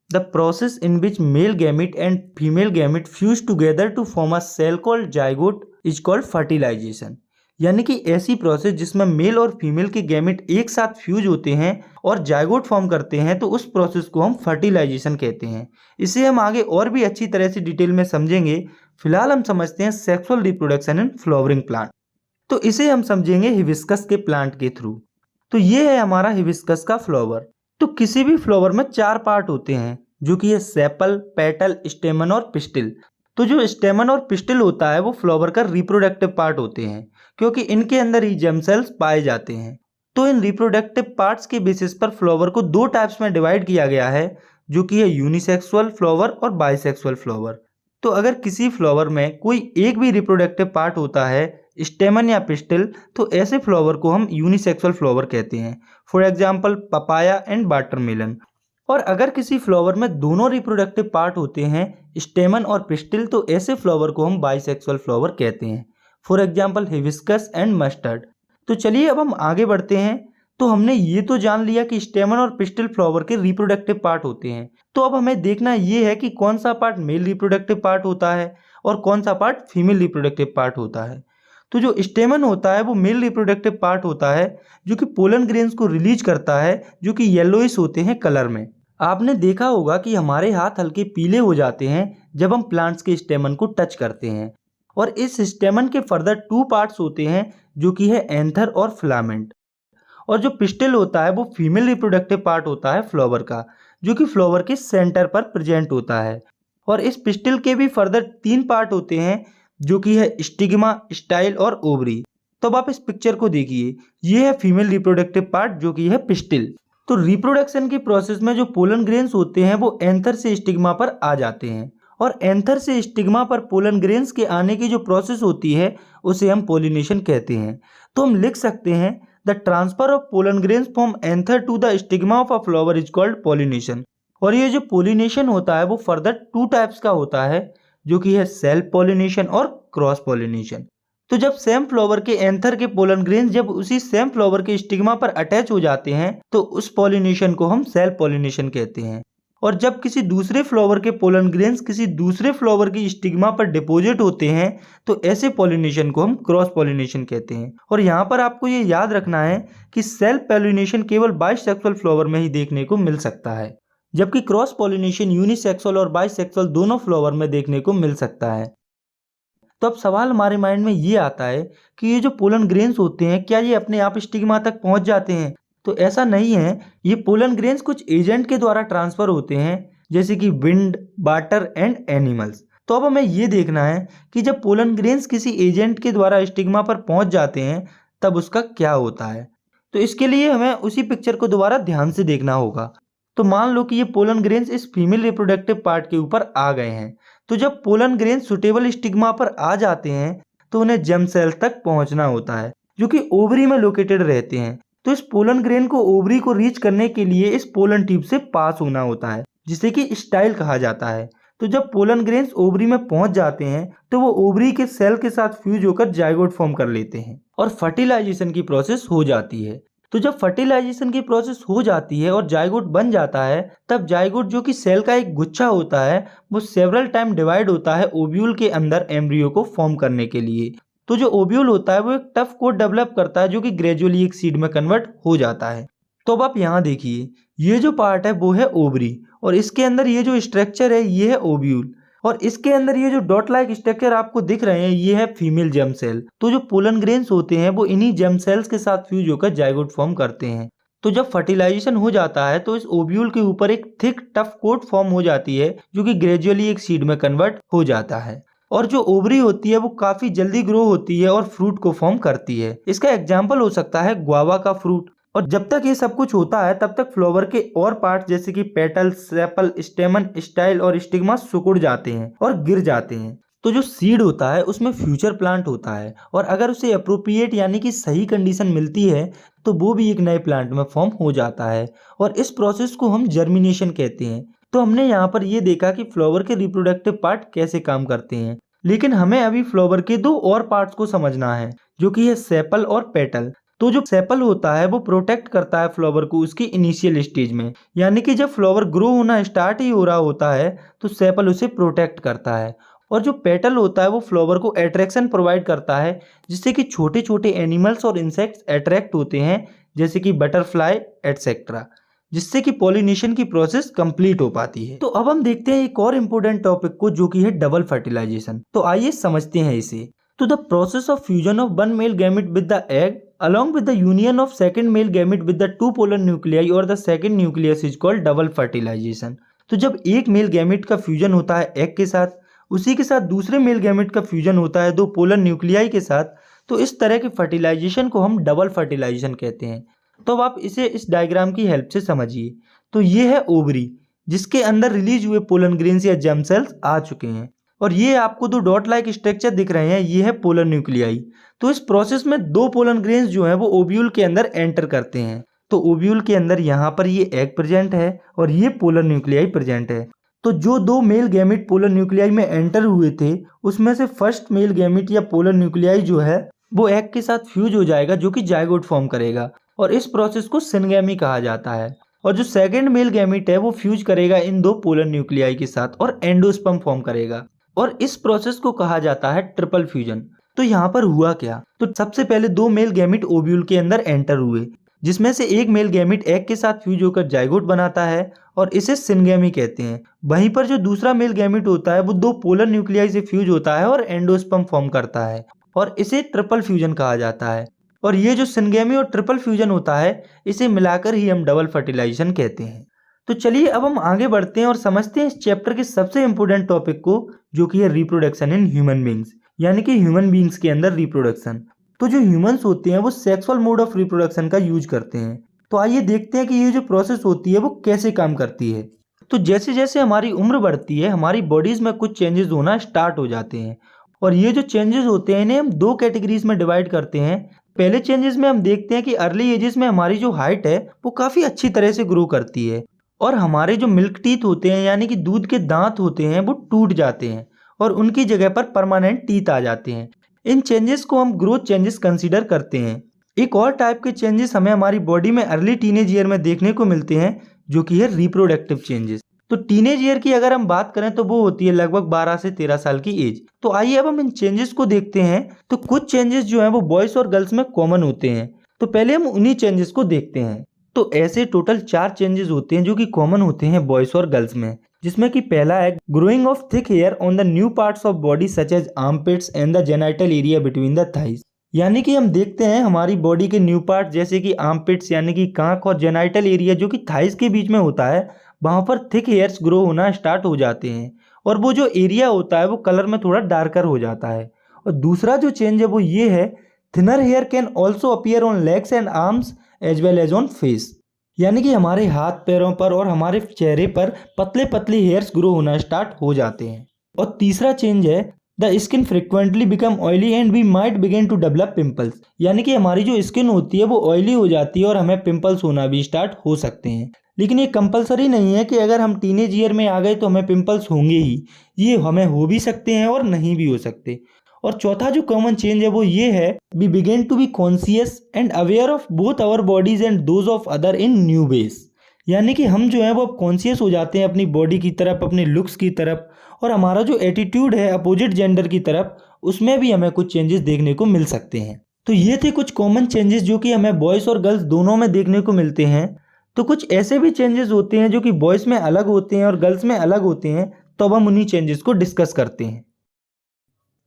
The process in which male gamete and female gamete fuse together to form a cell called zygote is called fertilisation. यानी कि ऐसी प्रोसेस जिसमें मेल और फीमेल के गैमेट एक साथ फ्यूज होते हैं और जाइगोट फॉर्म करते हैं, तो उस प्रोसेस को हम फर्टिलाइजेशन कहते हैं। इसे हम आगे और भी अच्छी तरह से डिटेल में समझेंगे। फिलहाल हम समझते हैं sexual reproduction in flowering plant. तो इसे हम समझेंगे हिबिस्कस के प्लांट के थ्रू। तो ये है हमारा हिबिस्कस का फ्लावर। तो किसी भी फ्लावर में चार पार्ट होते हैं, जो कि है सेपल, पेटल, स्टेमन और पिस्टिल। तो जो स्टेमन और पिस्टिल होता है वो फ्लावर का रिप्रोडक्टिव पार्ट होते हैं, क्योंकि इनके अंदर ही जर्म सेल्स पाए जाते हैं। तो इन रिप्रोडक्टिव पार्ट्स के बेसिस पर फ्लावर को दो टाइप्स में डिवाइड किया गया है, जो कि है यूनिसेक्सुअल फ्लावर और बाइसेक्सुअल फ्लावर। तो अगर किसी फ्लावर में कोई एक भी रिप्रोडक्टिव पार्ट होता है, स्टेमन या पिस्टिल, तो ऐसे फ्लावर को हम यूनिसेक्सुअल फ्लावर कहते हैं। For example papaya and watermelon. और अगर किसी फ्लावर में दोनों रिप्रोडक्टिव पार्ट होते हैं, स्टेमन और पिस्टिल, तो ऐसे फ्लावर को हम बाइसेक्सुअल फ्लावर कहते हैं। For example hibiscus and mustard. तो चलिए अब हम आगे बढ़ते हैं। तो हमने ये तो जान लिया कि स्टेमन और पिस्टिल फ्लावर के रिप्रोडक्टिव पार्ट होते हैं। तो अब हमें देखना ये है कि कौन सा पार्ट मेल रिप्रोडक्टिव पार्ट होता है और कौन सा पार्ट फीमेल रिप्रोडक्टिव पार्ट होता है। तो जो स्टेमन होता है वो मेल रिप्रोडक्टिव पार्ट होता है, जो कि पोलन ग्रेन्स को रिलीज करता है, जो कि येलोइश होते हैं कलर में। आपने देखा होगा कि हमारे हाथ हल्के पीले हो जाते हैं जब हम प्लांट्स के स्टेमन को टच करते हैं। और इस स्टेमन के फर्दर टू पार्ट्स होते हैं, जो कि है एंथर और फिलामेंट। और जो पिस्टिल होता है वो फीमेल रिप्रोडक्टिव पार्ट होता है फ्लावर का, जो कि फ्लावर के सेंटर पर प्रेजेंट होता है। और इस पिस्टिल के भी फर्दर तीन पार्ट होते हैं, जो कि है स्टिग्मा, स्टाइल और ओवरी। तो अब आप इस पिक्चर को देखिए, ये है फीमेल रिप्रोडक्टिव पार्ट, जो कि है पिस्टिल। तो रिप्रोडक्शन की प्रोसेस में जो पोलन ग्रेन्स होते हैं वो एंथर से स्टिग्मा पर आ जाते हैं और एंथर से स्टिग्मा पर पोलन ग्रेन्स के आने की जो प्रोसेस होती है उसे हम पोलिनेशन कहते हैं। तो हम लिख सकते हैं the transfer of pollen grains from anther to the stigma of a flower is called pollination. और ये जो पोलिनेशन होता है वो फर्दर 2 टाइप्स का होता है, जो कि है सेल्फ पोलिनेशन और क्रॉस पोलिनेशन। तो जब सेम फ्लावर के एंथर के पोलन ग्रेन्स जब उसी सेम फ्लावर के स्टिग्मा पर अटैच हो जाते हैं तो उस पोलिनेशन को हम सेल्फ पोलिनेशन कहते हैं। और जब किसी दूसरे फ्लावर के पोलन ग्रेन्स किसी दूसरे फ्लावर की स्टिग्मा पर डिपॉजिट होते हैं तो ऐसे पोलिनेशन को हम क्रॉस पोलिनेशन कहते हैं। और यहाँ पर आपको ये याद रखना है कि सेल्फ पोलिनेशन केवल बाइसेक्सुअल फ्लावर में ही देखने को मिल सकता है, जबकि क्रॉस पोलिनेशन यूनिसेक्सुअल और बाइसेक्सुअल दोनों फ्लावर में देखने को मिल सकता है। तो अब सवाल हमारे माइंड में ये आता है कि ये जो पोलन ग्रेन्स होते हैं क्या ये अपने आप स्टिग्मा तक पहुंच जाते हैं? तो ऐसा नहीं है। ये पोलन ग्रेन्स कुछ एजेंट के द्वारा ट्रांसफर होते हैं, जैसे कि विंड, वाटर एंड एनिमल्स। तो अब हमें ये देखना है कि जब पोलन ग्रेन्स किसी एजेंट के द्वारा स्टिग्मा पर पहुंच जाते हैं तब उसका क्या होता है। तो इसके लिए हमें उसी पिक्चर को दोबारा ध्यान से देखना होगा। तो मान लो कि ये पोलन ग्रेन्स इस फीमेल रिप्रोडक्टिव पार्ट के ऊपर आ गए हैं। तो जब पोलन ग्रेन्स सुटेबल स्टिग्मा पर आ जाते हैं तो उन्हें जर्म सेल तक पहुंचना होता है, जो कि ओवरी में लोकेटेड रहते हैं। तो इस पोलन ग्रेन को ओवरी को रीच करने के लिए इस पोलन ट्यूब से पास होना होता है, जिसे कि स्टाइल कहा जाता है। तो जब पोलन ग्रेन्स ओवरी में पहुंच जाते हैं तो वो ओवरी के सेल के साथ फ्यूज होकर जाइगोट फॉर्म कर लेते हैं और फर्टिलाइजेशन की प्रोसेस हो जाती है। तो जब फर्टिलाइजेशन की प्रोसेस हो जाती है और जाइगोट बन जाता है तब जाइगोट, जो कि सेल का एक गुच्छा होता है, वो सेवरल टाइम डिवाइड होता है ओव्यूल के अंदर एम्ब्रियो को फॉर्म करने के लिए। तो जो ओव्यूल होता है वो एक टफ कोट डेवलप करता है, जो कि ग्रेजुअली एक सीड में कन्वर्ट हो जाता है। तो अब आप यहाँ देखिए, ये जो पार्ट है वो है ओवरी और इसके अंदर ये जो स्ट्रक्चर है ये है ओव्यूल और इसके अंदर ये जो डॉट लाइक स्ट्रक्चर आपको दिख रहे हैं ये है फीमेल जर्म सेल। तो जो पोलन ग्रेन्स होते हैं वो इन्हीं जर्म सेल्स के साथ फ्यूज होकर जाइगोट फॉर्म करते हैं। तो जब फर्टिलाइजेशन हो जाता है तो इस ओव्यूल के ऊपर एक थिक टफ कोट फॉर्म हो जाती है, जो कि ग्रेजुअली एक सीड में कन्वर्ट हो जाता है। और जो ओवरी होती है वो काफी जल्दी ग्रो होती है और फ्रूट को फॉर्म करती है। इसका एग्जाम्पल हो सकता है गुआवा का फ्रूट। और जब तक ये सब कुछ होता है तब तक फ्लावर के और पार्ट जैसे कि पेटल, सेपल, स्टेमन, स्टाइल और स्टिग्मा सिकुड़ जाते हैं और गिर जाते हैं। तो जो सीड होता है उसमें फ्यूचर प्लांट होता है और अगर उसे अप्रोप्रिएट यानी कि सही कंडीशन मिलती है तो वो भी एक नए प्लांट में फॉर्म हो जाता है और इस प्रोसेस को हम जर्मिनेशन कहते हैं। तो हमने यहाँ पर ये देखा कि फ्लावर के रिप्रोडक्टिव पार्ट कैसे काम करते हैं, लेकिन हमें अभी फ्लावर के 2 और पार्ट्स को समझना है, जो कि है सेपल और पेटल। तो जो सेपल होता है वो प्रोटेक्ट करता है फ्लावर को उसकी इनिशियल स्टेज में, यानी कि जब फ्लावर ग्रो होना स्टार्ट ही हो रहा होता है तो सेपल उसे प्रोटेक्ट करता है। और जो पेटल होता है वो फ्लावर को अट्रैक्शन प्रोवाइड करता है, जिससे कि छोटे छोटे एनिमल्स और इंसेक्ट्स अट्रैक्ट होते हैं, जैसे कि बटरफ्लाई एटसेट्रा, जिससे कि पॉलिनेशन की प्रोसेस कंप्लीट हो पाती है। तो अब हम देखते हैं एक और इम्पोर्टेंट टॉपिक को, जो कि है डबल फर्टिलाइजेशन। तो आइए समझते हैं इसे। तो the process of fusion of one male gamete with the egg along with the union of second male gamete with the 2 polar nuclei और the second nucleus is called double fertilization। तो जब एक मेल गैमेट का fusion होता है egg के साथ, उसी के साथ दूसरे मेल गैमेट का फ्यूजन होता है 2 पोलर न्यूक्लियाई के साथ, तो इस तरह के फर्टिलाइजेशन को हम डबल फर्टिलाइजेशन कहते हैं। तो अब आप इसे इस डायग्राम की हेल्प से समझिए। तो ये है ओवरी, जिसके अंदर रिलीज हुए पोलन ग्रेन्स या जर्म सेल्स आ चुके हैं और ये आपको 2 डॉट लाइक स्ट्रक्चर दिख रहे हैं, ये है पोलर न्यूक्लियाई। तो इस प्रोसेस में 2 पोलन ग्रेन्स जो है वो ओव्यूल के अंदर एंटर करते हैं। तो ओव्यूल के अंदर यहाँ पर ये एग प्रेजेंट है और ये पोलर न्यूक्लियाई प्रेजेंट है। तो जो 2 मेल गैमेट पोलर न्यूक्लियाई में एंटर हुए थे उसमें से फर्स्ट मेल गैमेट या पोलर न्यूक्लियाई जो है वो एग के साथ फ्यूज हो जाएगा, जो कि जाइगोट फॉर्म करेगा और इस प्रोसेस को सिनगैमी कहा जाता है। और जो सेकेंड मेल गैमेट है वो फ्यूज करेगा इन 2 पोलर न्यूक्लियाई के साथ और एंडोस्पर्म फॉर्म करेगा और इस प्रोसेस को कहा जाता है ट्रिपल फ्यूजन। तो यहाँ पर हुआ क्या? तो सबसे पहले 2 मेल गैमेट ओव्यूल के अंदर एंटर हुए, जिसमें से एक मेल गैमेट एग के साथ फ्यूज होकर जाइगोट बनाता है और इसे सिनगैमी कहते हैं। वहीं पर जो दूसरा मेल गैमेट होता है वो 2 पोलर न्यूक्लियाई से फ्यूज होता है और एंडोस्पर्म फॉर्म करता है और इसे ट्रिपल फ्यूजन कहा जाता है। और ये जो सिनगैमी और ट्रिपल फ्यूजन होता है इसे मिलाकर ही हम डबल फर्टिलाइजेशन कहते हैं। तो चलिए अब हम आगे बढ़ते हैं और समझते हैं इस चैप्टर के सबसे इंपॉर्टेंट टॉपिक को, जो कि है रिप्रोडक्शन इन ह्यूमन बींग्स, यानी कि ह्यूमन बींग्स के अंदर रिप्रोडक्शन। तो जो ह्यूमंस होते हैं वो सेक्सुअल मोड ऑफ रिप्रोडक्शन का यूज करते हैं। तो आइए देखते हैं कि ये जो प्रोसेस होती है वो कैसे काम करती है। तो जैसे जैसे हमारी उम्र बढ़ती है हमारी बॉडीज में कुछ चेंजेस होना स्टार्ट हो जाते हैं और ये जो चेंजेस होते हैं इन्हें हम दो कैटेगरीज में डिवाइड करते हैं। पहले चेंजेस में हम देखते हैं कि अर्ली एजेस में हमारी जो हाइट है वो काफ़ी अच्छी तरह से ग्रो करती है और हमारे जो मिल्क टीथ होते हैं यानी कि दूध के दांत होते हैं वो टूट जाते हैं और उनकी जगह पर परमानेंट टीथ आ जाते हैं। इन चेंजेस को हम ग्रोथ चेंजेस कंसीडर करते हैं। एक और टाइप के चेंजेस हमें हमारी बॉडी में अर्ली टीनेज ईयर में देखने को मिलते हैं जो कि है रिप्रोडक्टिव चेंजेस। तो टीनेज ईयर की अगर हम बात करें तो वो होती है लगभग 12 से 13 साल की एज। तो आइए अब हम इन चेंजेस को देखते हैं। तो कुछ चेंजेस जो हैं वो बॉयज और गर्ल्स में कॉमन होते हैं, तो पहले हम उन्हीं चेंजेस को देखते हैं। तो ऐसे टोटल 4 चेंजेस होते हैं जो कि कॉमन होते हैं बॉयज और गर्ल्स में, जिसमें कि पहला है growing of thick hair on the new parts of body such as armpits and the genital area between the thighs. यानी कि हम देखते हैं हमारी बॉडी के न्यू पार्ट जैसे कि आर्मपिट्स यानी कि कांख और जेनाइटल एरिया जो कि थाइज के बीच में होता है वहाँ पर थिक हेयर्स ग्रो होना स्टार्ट हो जाते हैं और वो जो एरिया होता है वो कलर में थोड़ा डार्कर हो जाता है। और दूसरा जो चेंज है वो ये है thinner hair can also appear on legs and arms as well as on face. यानी कि हमारे हाथ पैरों पर और हमारे चेहरे पर पतले पतले हेयर्स ग्रो होना स्टार्ट हो जाते हैं। और तीसरा चेंज है the skin frequently become oily and we might begin to develop pimples. यानी कि हमारी जो स्किन होती है वो ऑयली हो जाती है और हमें पिंपल्स होना भी स्टार्ट हो सकते हैं। लेकिन ये कंपलसरी नहीं है कि अगर हम टीनेज ईयर में आ गए तो हमें पिंपल्स होंगे ही, ये हमें हो भी सकते हैं और नहीं भी हो सकते। और चौथा जो कॉमन चेंज है वो ये है we begin to be conscious and aware of both our bodies and those of other in new ways. यानी कि हम जो है वो अब कॉन्शियस हो जाते हैं अपनी बॉडी की तरफ, अपने लुक्स की तरफ, और हमारा जो एटीट्यूड है अपोजिट जेंडर की तरफ उसमें भी हमें कुछ चेंजेस देखने को मिल सकते हैं। तो ये थे कुछ कॉमन चेंजेस जो कि हमें बॉयज़ और गर्ल्स दोनों में देखने को मिलते हैं। तो कुछ ऐसे भी चेंजेस होते हैं जो कि बॉयज़ में अलग होते हैं और गर्ल्स में अलग होते हैं, तो अब हम उन्हीं चेंजेस को डिस्कस करते हैं।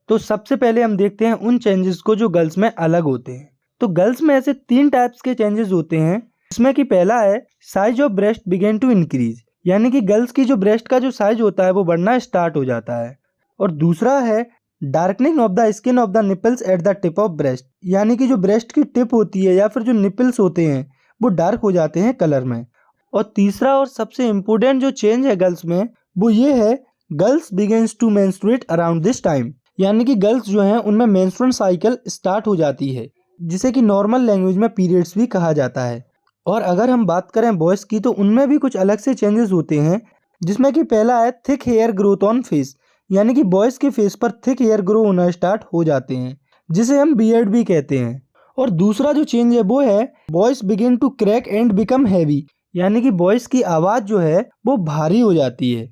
तो सबसे पहले हम देखते हैं उन चेंजेस को जो गर्ल्स में अलग होते हैं। तो गर्ल्स में ऐसे 3 टाइप्स के चेंजेस होते हैं, जिसमें कि पहला है size of breast begin to increase. यानी कि गर्ल्स की जो ब्रेस्ट का जो साइज होता है वो बढ़ना स्टार्ट हो जाता है। और दूसरा है darkening of the skin of the nipples at the tip of breast. यानी कि जो ब्रेस्ट की टिप होती है या फिर जो निपल्स होते हैं वो डार्क हो जाते हैं कलर में। और तीसरा और सबसे इम्पोर्टेंट जो चेंज है गर्ल्स में वो ये है girls begins to menstruate around this time. यानी कि गर्ल्स जो हैं उनमें मेंस्ट्रुअल साइकिल स्टार्ट हो जाती है, जिसे कि नॉर्मल लैंग्वेज में पीरियड्स भी कहा जाता है। और अगर हम बात करें बॉयज़ की तो उनमें भी कुछ अलग से चेंजेस होते हैं, जिसमें कि पहला है thick hair growth on face. यानी कि बॉयज़ के फेस पर थिक हेयर ग्रो होना स्टार्ट हो जाते हैं, जिसे हम बियर्ड भी कहते हैं। और दूसरा जो चेंज है वो है boys begin to crack and become heavy. यानी कि बॉयज़ की आवाज़ जो है वो भारी हो जाती है।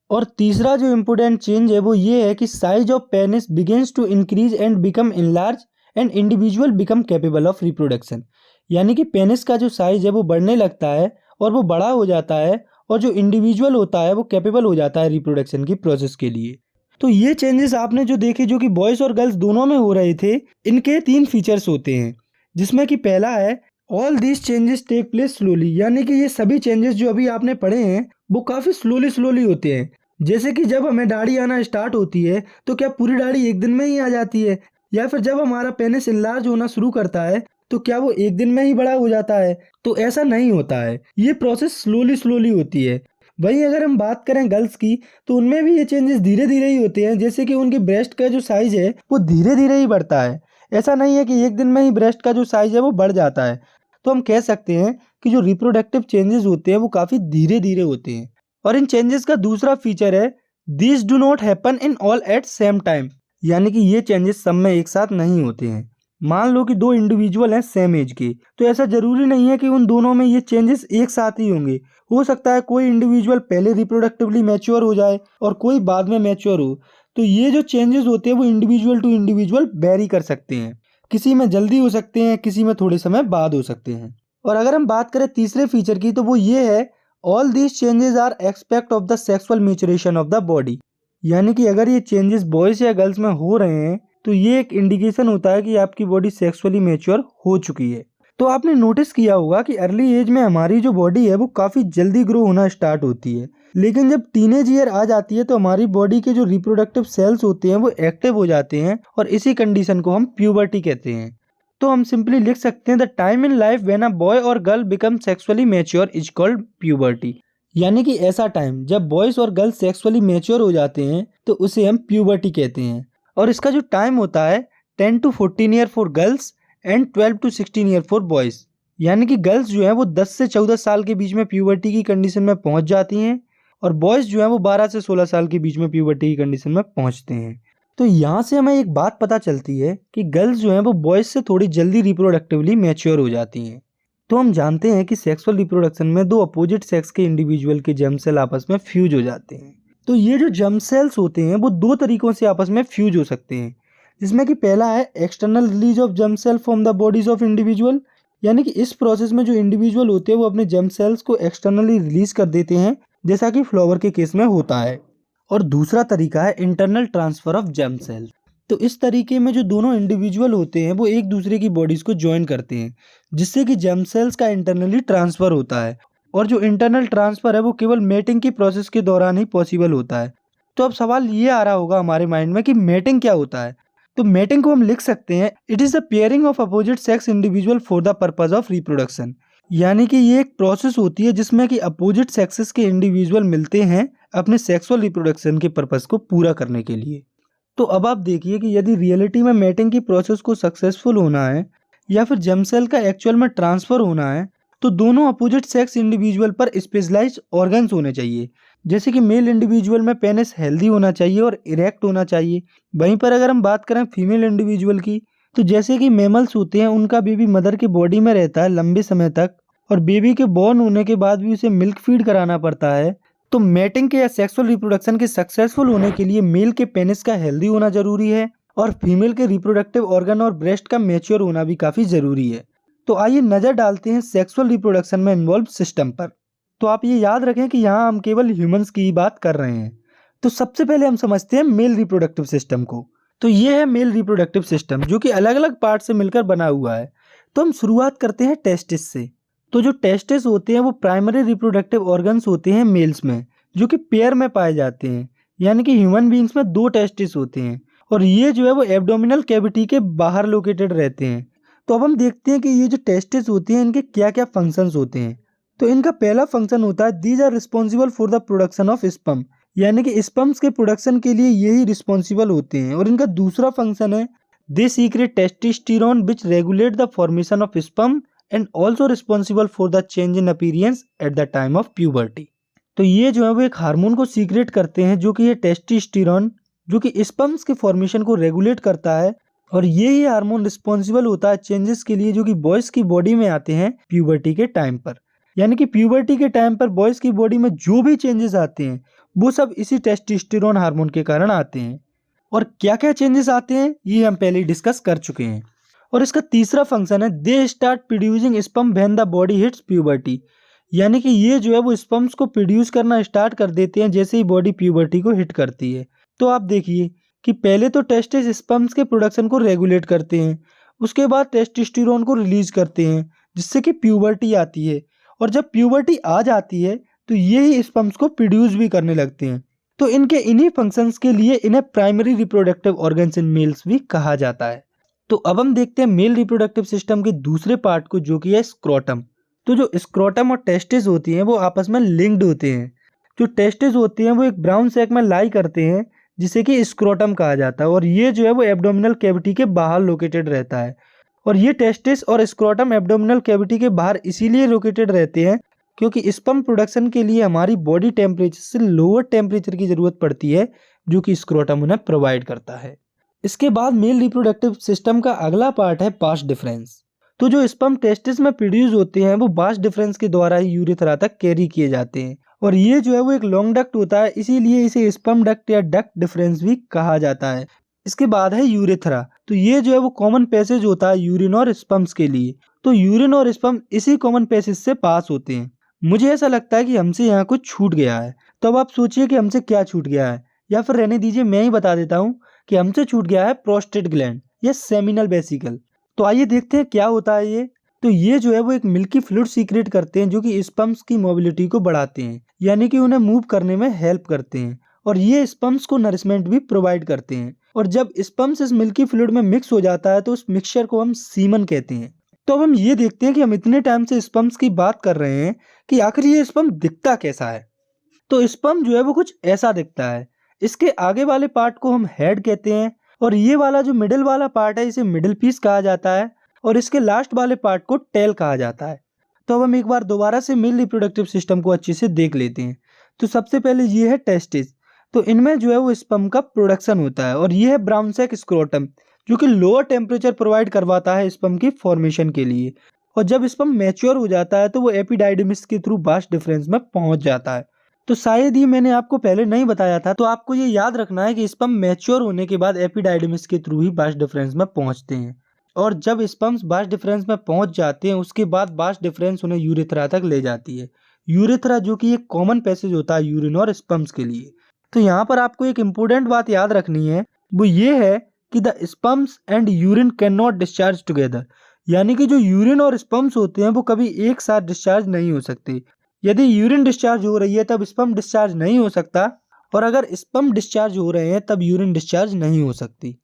और तीसरा जो इम्पोर्टेंट चेंज है वो ये है कि size of penis begins to increase and become enlarge and individual become capable of reproduction. यानी कि पेनिस का जो साइज है वो बढ़ने लगता है और वो बड़ा हो जाता है और जो इंडिविजुअल होता है वो कैपेबल हो जाता है रिप्रोडक्शन की प्रोसेस के लिए। तो ये चेंजेस आपने जो देखे जो कि बॉयज़ और गर्ल्स दोनों में हो रहे थे, इनके 3 फीचर्स होते हैं, जिसमें कि पहला है all these changes take place slowly. यानी कि ये सभी चेंजेस जो अभी आपने पढ़े हैं वो काफ़ी स्लोली होते हैं। जैसे कि जब हमें दाढ़ी आना स्टार्ट होती है तो क्या पूरी दाढ़ी एक दिन में ही आ जाती है, या फिर जब हमारा पेनिस इनलार्ज होना शुरू करता है तो क्या वो एक दिन में ही बड़ा हो जाता है? तो ऐसा नहीं होता है, ये प्रोसेस स्लोली होती है। वहीं अगर हम बात करें गर्ल्स की तो उनमें भी ये चेंजेस धीरे ही होते हैं। जैसे कि उनके ब्रेस्ट का जो साइज है वो धीरे ही बढ़ता है। ऐसा नहीं है कि एक दिन में ही ब्रेस्ट का जो साइज है वो बढ़ जाता है। तो हम कह सकते हैं कि जो रिप्रोडक्टिव चेंजेस होते हैं वो काफ़ी धीरे होते हैं। और इन चेंजेस का दूसरा फीचर है this do not happen in all at same time. यानी कि ये चेंजेस सब में एक साथ नहीं होते हैं। मान लो कि 2 इंडिविजुअल हैं सेम एज के, तो ऐसा जरूरी नहीं है कि उन दोनों में ये चेंजेस एक साथ ही होंगे। हो सकता है कोई इंडिविजुअल पहले रिप्रोडक्टिवली मैच्योर हो जाए और कोई बाद में मैच्योर हो। तो ये जो चेंजेस होते हैं वो इंडिविजुअल टू इंडिविजुअल वेरी कर सकते हैं, किसी में जल्दी हो सकते हैं, किसी में थोड़े समय बाद हो सकते हैं। और अगर हम बात करें तीसरे फीचर की तो वो ये है all these changes are expect of the sexual maturation of the body. यानी कि अगर ये चेंजेस बॉयज़ या गर्ल्स में हो रहे हैं तो ये एक इंडिकेशन होता है कि आपकी बॉडी सेक्सुअली मैच्योर हो चुकी है। तो आपने नोटिस किया होगा कि अर्ली एज में हमारी जो बॉडी है वो काफ़ी जल्दी ग्रो होना स्टार्ट होती है, लेकिन जब टीनेज ईयर आ जाती है तो हमारी बॉडी के जो रिप्रोडक्टिव सेल्स होते हैं वो एक्टिव हो जाते हैं और इसी कंडीशन को हम प्यूबर्टी कहते हैं। तो हम सिंपली लिख सकते हैं the time in life when a boy और girl become sexually mature is called puberty. यानी कि ऐसा टाइम जब बॉयज और गर्ल्स सेक्सुअली मैच्योर हो जाते हैं तो उसे हम प्यूबर्टी कहते हैं। और इसका जो टाइम होता है 10 to 14 year for girls and 12 to 16 year for boys. यानी कि गर्ल्स जो है वो 10 से 14 साल के बीच में प्यूबर्टी की कंडीशन में पहुंच जाती हैं और बॉयज जो है वो 12 से 16 साल के बीच में प्यूबर्टी की कंडीशन में पहुंचते हैं। तो यहाँ से हमें एक बात पता चलती है कि गर्ल्स जो है वो बॉयज से थोड़ी जल्दी रिप्रोडक्टिवली मैच्योर हो जाती हैं। तो हम जानते हैं कि सेक्सुअल रिप्रोडक्शन में दो अपोजिट सेक्स के इंडिविजुअल के जर्म सेल आपस में फ्यूज हो जाते हैं। तो ये जो जर्म सेल्स होते हैं वो दो तरीकों से आपस में फ्यूज हो सकते हैं, जिसमें कि पहला है external release of germ cell from the bodies of individual. यानी कि इस प्रोसेस में जो इंडिविजुअल होते हैं वो अपने जर्म सेल्स को एक्सटर्नली रिलीज कर देते हैं, जैसा कि फ्लावर के केस में होता है। और दूसरा तरीका है internal transfer of germ cell. तो इस तरीके में जो दोनों इंडिविजुअल होते हैं वो एक दूसरे की बॉडीज को ज्वाइन करते हैं, जिससे कि जर्म सेल्स का इंटरनली ट्रांसफर होता है। और जो इंटरनल ट्रांसफर है वो केवल मेटिंग की प्रोसेस के दौरान ही पॉसिबल होता है। तो अब सवाल ये आ रहा होगा हमारे माइंड में कि मेटिंग क्या होता है। तो मेटिंग को हम लिख सकते हैं, it is the pairing of opposite sex individual for the purpose of reproduction. यानी कि ये एक प्रोसेस होती है जिसमें कि अपोजिट सेक्सेस के इंडिविजुअल मिलते हैं अपने सेक्सुअल रिप्रोडक्शन के पर्पज को पूरा करने के लिए। तो अब आप देखिए कि यदि रियलिटी में मैटिंग की प्रोसेस को सक्सेसफुल होना है या फिर जर्म सेल का एक्चुअल में ट्रांसफर होना है तो दोनों अपोजिट सेक्स इंडिविजुअल पर स्पेशलाइज्ड ऑर्गन्स होने चाहिए। जैसे कि मेल इंडिविजुअल में पेनिस हेल्दी होना चाहिए और इरेक्ट होना चाहिए। वहीं पर अगर हम बात करें फीमेल इंडिविजुअल की, तो जैसे कि मेमल्स होते हैं उनका बेबी मदर के बॉडी में रहता है लंबे समय तक और बेबी के बॉर्न होने के बाद भी उसे मिल्क फीड कराना पड़ता है। तो मैटिंग के या सेक्सुअल रिप्रोडक्शन के सक्सेसफुल होने के लिए मेल के पेनिस का हेल्दी होना जरूरी है और फीमेल के रिप्रोडक्टिव ऑर्गन और ब्रेस्ट का मैच्योर होना भी काफी जरूरी है। तो आइए नजर डालते हैं सेक्सुअल रिप्रोडक्शन में इन्वॉल्व सिस्टम पर। तो आप ये याद रखें कि यहाँ हम केवल ह्यूमंस की ही बात कर रहे हैं। तो सबसे पहले हम समझते हैं मेल रिप्रोडक्टिव सिस्टम को। तो ये है मेल रिप्रोडक्टिव सिस्टम जो कि अलग अलग पार्ट से मिलकर बना हुआ है। तो हम शुरुआत करते हैं टेस्टिस से। तो जो टेस्टिस होते हैं वो प्राइमरी रिप्रोडक्टिव ऑर्गन्स होते हैं मेल्स में, जो कि पेयर में पाए जाते हैं। यानी कि ह्यूमन बींग्स में दो टेस्टिस होते हैं और ये जो है वो एब्डोमिनल कैविटी के बाहर लोकेटेड रहते हैं। तो अब हम देखते हैं कि ये जो टेस्टिस होती हैं इनके क्या क्या फंक्शंस होते हैं। तो इनका पहला फंक्शन होता है these are responsible for the production of sperm. यानी कि स्पर्म्स के प्रोडक्शन के लिए यही रिस्पॉन्सिबल होते हैं। और इनका दूसरा फंक्शन है they secrete testosterone which regulate the formation of sperm and also responsible for the change in appearance at the time of puberty. तो ये जो है वो एक हार्मोन को सीक्रेट करते हैं जो कि ये टेस्टोस्टेरोन, जो कि स्पर्म्स के फॉर्मेशन को रेगुलेट करता है। और ये ही हार्मोन रिस्पॉन्सिबल होता है चेंजेस के लिए जो कि बॉयज की बॉडी में आते हैं प्यूबर्टी के टाइम पर। यानी कि प्यूबर्टी के टाइम पर बॉयज की बॉडी में जो भी चेंजेस आते हैं वो सब इसी टेस्टोस्टेरोन हार्मोन के कारण आते हैं। और क्या क्या चेंजेस आते हैं ये हम पहले ही डिस्कस कर चुके हैं। और इसका तीसरा फंक्शन है they start producing sperm when the body hits puberty. यानी कि ये जो है वो स्पर्म्स को प्रोड्यूस करना स्टार्ट कर देते हैं जैसे ही बॉडी प्यूबर्टी को हिट करती है। तो आप देखिए कि पहले तो टेस्टिस स्पर्म्स के प्रोडक्शन को रेगुलेट करते हैं, उसके बाद टेस्टोस्टेरोन को रिलीज करते हैं जिससे कि प्यूबर्टी आती है। और जब प्यूबर्टी आ जाती है तो ये ही स्पर्म्स को प्रोड्यूस भी करने लगते हैं। तो इनके इन्हीं फंक्शंस के लिए इन्हें primary reproductive organs in males भी कहा जाता है। तो अब हम देखते हैं मेल रिप्रोडक्टिव सिस्टम के दूसरे पार्ट को जो कि है स्क्रोटम। तो जो स्क्रोटम और टेस्टिस होती हैं वो आपस में लिंक्ड होते हैं। जो टेस्टिस होती हैं वो एक ब्राउन सैक में लाई करते हैं जिसे कि स्क्रोटम कहा जाता है और ये जो है वो एब्डोमिनल कैविटी के बाहर लोकेटेड रहता है। और ये टेस्टिस और स्क्रोटम एब्डोमिनल कैविटी के बाहर इसीलिए लोकेटेड रहते हैं क्योंकि स्पर्म प्रोडक्शन के लिए हमारी बॉडी टेम्परेचर से लोअर टेम्परेचर की जरूरत पड़ती है जो कि स्क्रोटम उन्हें प्रोवाइड करता है। इसके बाद मेल रिप्रोडक्टिव सिस्टम का अगला पार्ट है बास डिफरेंस। तो जो स्पर्म टेस्टिस में प्रोड्यूस होते हैं वो बास डिफरेंस के द्वारा ही यूरेथ्रा तक कैरी किए जाते हैं और ये जो है वो एक लॉन्ग डक्ट होता है, इसीलिए इसे स्पर्म डक्ट या डक्ट डिफरेंस भी कहा जाता है। इसके बाद है यूरेथ्रा। तो ये जो है वो कॉमन पैसेज होता है यूरिन और स्पर्म्स के लिए। तो यूरिन और स्पर्म इसी कॉमन पैसेज से पास होते हैं। मुझे ऐसा लगता है कि हमसे यहाँ कुछ छूट गया है। तो अब आप सोचिए कि हमसे क्या छूट गया है, या फिर रहने दीजिए मैं ही बता देता हूँ कि हमसे छूट गया है प्रोस्टेट ग्लैंड या सेमिनल वेसिकल। तो आइए देखते हैं क्या होता है ये। तो ये जो है वो एक मिल्की फ्लूइड सीक्रेट करते हैं जो कि स्पर्म्स की मोबिलिटी को बढ़ाते हैं, यानी कि उन्हें मूव करने में हेल्प करते हैं। और ये स्पर्म्स को नरिशमेंट भी प्रोवाइड करते हैं। और जब स्पर्म्स इस मिल्की फ्लूइड में मिक्स हो जाता है तो उस मिक्सचर को हम सीमन कहते हैं। तो अब हम ये देखते हैं कि हम इतने टाइम से स्पर्म्स की बात कर रहे हैं कि आखिर ये स्पर्म दिखता कैसा है। तो स्पर्म जो है वो कुछ ऐसा दिखता है। इसके आगे वाले पार्ट को हम हेड कहते हैं और ये वाला जो मिडिल वाला पार्ट है इसे मिडिल पीस कहा जाता है और इसके लास्ट वाले पार्ट को टेल कहा जाता है। तो अब हम एक बार दोबारा से मेल रिप्रोडक्टिव सिस्टम को अच्छे से देख लेते हैं। तो सबसे पहले ये है टेस्टिस। तो इनमें जो है वो स्पर्म का प्रोडक्शन होता है और ये है ब्राउन सैक स्क्रोटम जो कि लोअर टेम्परेचर प्रोवाइड करवाता है स्पर्म की फॉर्मेशन के लिए। और जब स्पर्म मैच्योर हो जाता है तो वो एपिडाइडिमिस के थ्रू बास्ट डिफरेंस में पहुंच जाता है। तो शायद ये मैंने आपको पहले नहीं बताया था, तो आपको ये याद रखना है कि स्पर्म मैच्योर होने के बाद एपिडाइडिमिस के थ्रू ही बास्ट डिफरेंस में पहुंचते हैं और जब स्पर्म्स बास्ट डिफरेंस में पहुंच जाते हैं उसके बाद बास्ट डिफरेंस उन्हें यूरेथ्रा तक ले जाती है। यूरेथ्रा जो कि एक कॉमन पैसेज होता है यूरिन और स्पर्म्स के लिए। तो यहाँ पर आपको एक इम्पोर्टेंट बात याद रखनी है, वो ये है कि the sperms and urine can not discharge together, यानी कि जो यूरिन और स्पर्म्स होते हैं वो कभी एक साथ डिस्चार्ज नहीं हो सकते। यदि यूरिन डिस्चार्ज हो रही है तब स्पर्म डिस्चार्ज नहीं हो सकता और अगर स्पर्म डिस्चार्ज हो रहे हैं तब यूरिन डिस्चार्ज नहीं हो सकती।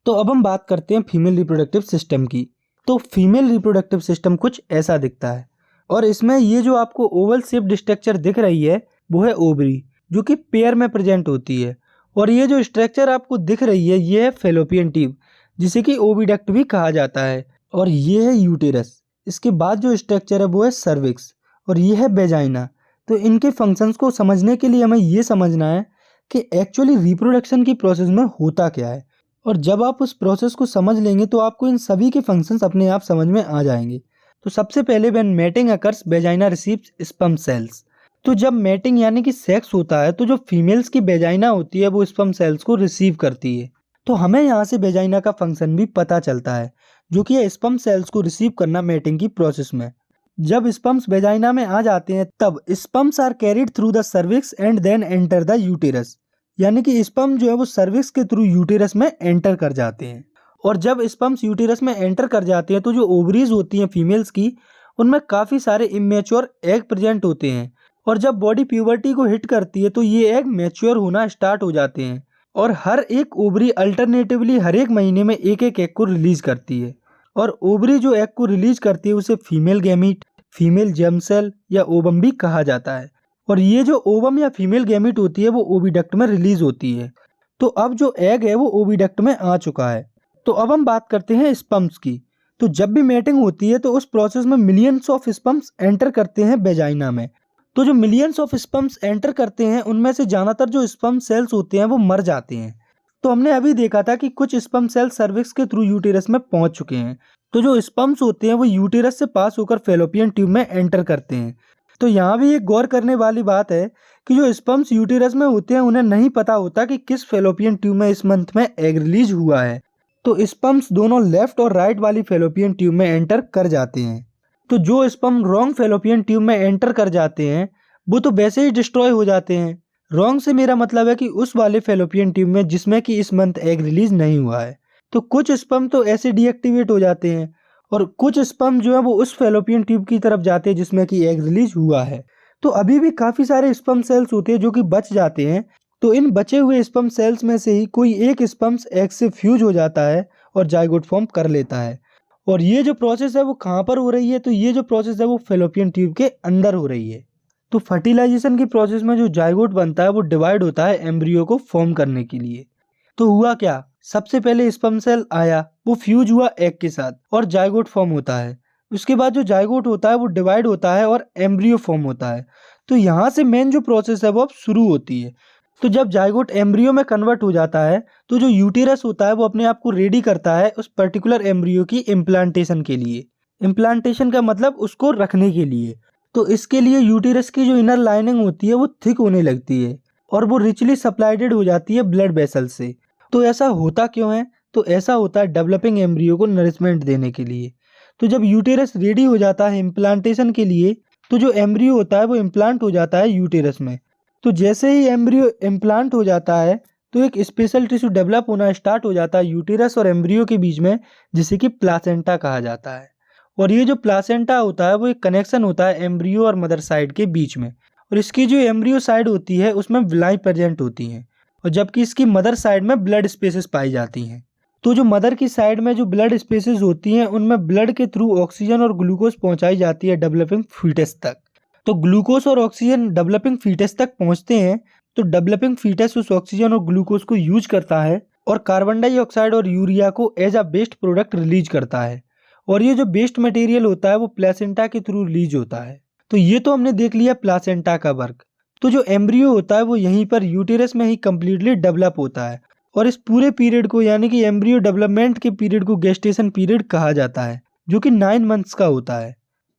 तो अब हम बात करते हैं फीमेल रिप्रोडक्टिव सिस्टम की। तो फीमेल रिप्रोडक्टिव सिस्टम कुछ ऐसा दिखता है और इसमें ये जो आपको ओवल शेप्ड स्ट्रक्चर दिख रही है वो है ओवरी जो कि पेयर में प्रेजेंट होती है और ये जो स्ट्रक्चर आपको दिख रही है ये है फेलोपियन ट्यूब जिसे कि ओविडक्ट भी कहा जाता है और ये है यूटेरस। इसके बाद जो स्ट्रक्चर है वो है सर्विक्स और ये है वेजाइना। तो इनके फंक्शंस को समझने के लिए हमें ये समझना है कि एक्चुअली रिप्रोडक्शन की प्रोसेस में होता क्या है और जब आप उस प्रोसेस को समझ लेंगे तो आपको इन सभी के फंक्शंस अपने आप समझ में आ जाएंगे। तो सबसे पहले when mating occurs vagina receives sperm cells. तो जब मैटिंग यानी कि सेक्स होता है तो जो फीमेल्स की वेजाइना होती है वो स्पर्म सेल्स को रिसीव करती है। तो हमें यहाँ से वेजाइना का फंक्शन भी पता चलता है जो कि है स्पर्म सेल्स को रिसीव करना मैटिंग की प्रोसेस में। जब स्पर्म्स वेजाइना में आ जाते हैं तब sperms are carried through the cervix and then enter the uterus, यानी कि स्पर्म जो है वो सर्विक्स के थ्रू यूटेरस में एंटर कर जाते हैं। और जब स्पर्म्स यूटेरस में एंटर कर जाते हैं तो जो ओवरीज होती हैं फीमेल्स की उनमें काफ़ी सारे इमेच्योर एग प्रेजेंट होते हैं और जब बॉडी प्यूबर्टी को हिट करती है तो ये एग मैच्योर होना स्टार्ट हो जाते हैं और हर एक ओवरी अल्टरनेटिवली हर एक महीने में एक एक एग को रिलीज करती है और ओवरी जो एग को रिलीज करती है उसे female gamete, female germ cell या ओवम भी कहा जाता है और ये जो ओवम या फीमेल गैमीट होती है वो ओविडक्ट में रिलीज होती है। तो अब जो एग है वो ओविडक्ट में आ चुका है। तो अब हम बात करते हैं स्पर्म्स की। तो जब भी मैटिंग होती है तो उस प्रोसेस में मिलियंस ऑफ स्पर्म्स एंटर करते हैं वेजाइना में। तो जो मिलियंस ऑफ स्पर्म्स एंटर करते हैं उनमें से ज़्यादातर जो स्पर्म सेल्स होते हैं वो मर जाते हैं। तो हमने अभी देखा था कि कुछ स्पर्म सेल सर्विक्स के थ्रू यूटेरस में पहुंच चुके हैं। तो जो स्पर्म्स होते हैं वो यूटेरस से पास होकर फेलोपियन ट्यूब में एंटर करते हैं। तो यहाँ भी एक गौर करने वाली बात है कि जो स्पर्म्स यूटेरस में होते हैं उन्हें नहीं पता होता कि किस फेलोपियन ट्यूब में इस मंथ में एग रिलीज हुआ है। तो स्पर्म्स दोनों लेफ्ट और राइट वाली फेलोपियन ट्यूब में एंटर कर जाते हैं। तो जो स्पर्म रॉन्ग फेलोपियन ट्यूब में एंटर कर जाते हैं वो तो वैसे ही डिस्ट्रॉय हो जाते हैं। रॉन्ग से मेरा मतलब है कि उस वाले फेलोपियन ट्यूब में जिसमें कि इस मंथ एग रिलीज नहीं हुआ है। तो कुछ स्पर्म तो ऐसे डीएक्टिवेट हो जाते हैं और कुछ स्पर्म जो है वो उस फेलोपियन ट्यूब की तरफ जाते हैं जिसमें कि एग रिलीज हुआ है। तो अभी भी काफ़ी सारे स्पर्म सेल्स होते हैं जो कि बच जाते हैं। तो इन बचे हुए स्पर्म सेल्स में से ही कोई एक स्पर्म एग से फ्यूज हो जाता है और जाइगोट फॉर्म कर लेता है। और ये जो प्रोसेस है वो कहाँ पर हो रही है? तो ये जो प्रोसेस है वो फेलोपियन ट्यूब के अंदर हो रही है। तो फर्टिलाइजेशन की प्रोसेस में जो जाइगोट बनता है वो डिवाइड होता है एम्ब्रियो को फॉर्म करने के लिए। तो हुआ क्या, सबसे पहले स्पर्म सेल आया, वो फ्यूज हुआ एग के साथ और जाइगोट फॉर्म होता है। उसके बाद जो जाइगोट होता है वो डिवाइड होता है और एम्ब्रियो फॉर्म होता है। तो यहाँ से मेन जो प्रोसेस है वो अब शुरू होती है। तो जब जाइगोट एम्ब्रियो में कन्वर्ट हो जाता है तो जो यूटेरस होता है वो अपने आप को रेडी करता है उस पर्टिकुलर एम्ब्रियो की इम्प्लांटेशन के लिए। इम्प्लांटेशन का मतलब उसको रखने के लिए। तो इसके लिए यूटेरस की जो इनर लाइनिंग होती है वो थिक होने लगती है और वो रिचली सप्लाइडेड हो जाती है ब्लड वेसल से। तो ऐसा होता क्यों है? तो ऐसा होता है डेवलपिंग एम्ब्रियो को नरिशमेंट देने के लिए। तो जब यूटेरस रेडी हो जाता है इम्प्लांटेशन के लिए तो जो एम्ब्रियो होता है वो इम्प्लांट हो जाता है यूटेरस में। तो जैसे ही एम्ब्रियो इम्प्लांट हो जाता है तो एक स्पेशल टिश्यू डेवलप होना स्टार्ट हो जाता है यूटेरस और एम्ब्रियो के बीच में, जिसे कि प्लासेंटा कहा जाता है। और ये जो प्लासेंटा होता है वो एक कनेक्शन होता है एम्ब्रियो और मदर साइड के बीच में। और इसकी जो एम्ब्रियो साइड होती है उसमें विलाई प्रेजेंट होती हैं और जबकि इसकी मदर साइड में ब्लड स्पेसेस पाई जाती हैं। तो जो मदर की साइड में जो ब्लड स्पेसेस होती हैं उनमें ब्लड के थ्रू ऑक्सीजन और ग्लूकोज पहुंचाई जाती है डेवलपिंग फीटस तक। तो ग्लूकोज और ऑक्सीजन डेवलपिंग फीटस तक पहुंचते हैं तो डेवलपिंग फीटस उस ऑक्सीजन और ग्लूकोज को यूज करता है और कार्बन डाइऑक्साइड और यूरिया को as a waste product release करता है। और ये जो वेस्ट मटेरियल होता है वो प्लेसेंटा के थ्रू रिलीज होता है। तो ये तो हमने देख लिया प्लेसेंटा का वर्क। तो जो एम्ब्रियो होता है वो यहीं पर यूटेरस में ही कम्प्लीटली डेवलप होता है और इस पूरे पीरियड को यानी कि एम्ब्रियो डेवलपमेंट के पीरियड को गेस्टेशन पीरियड कहा जाता है, जो कि 9 मंथ्स का होता है।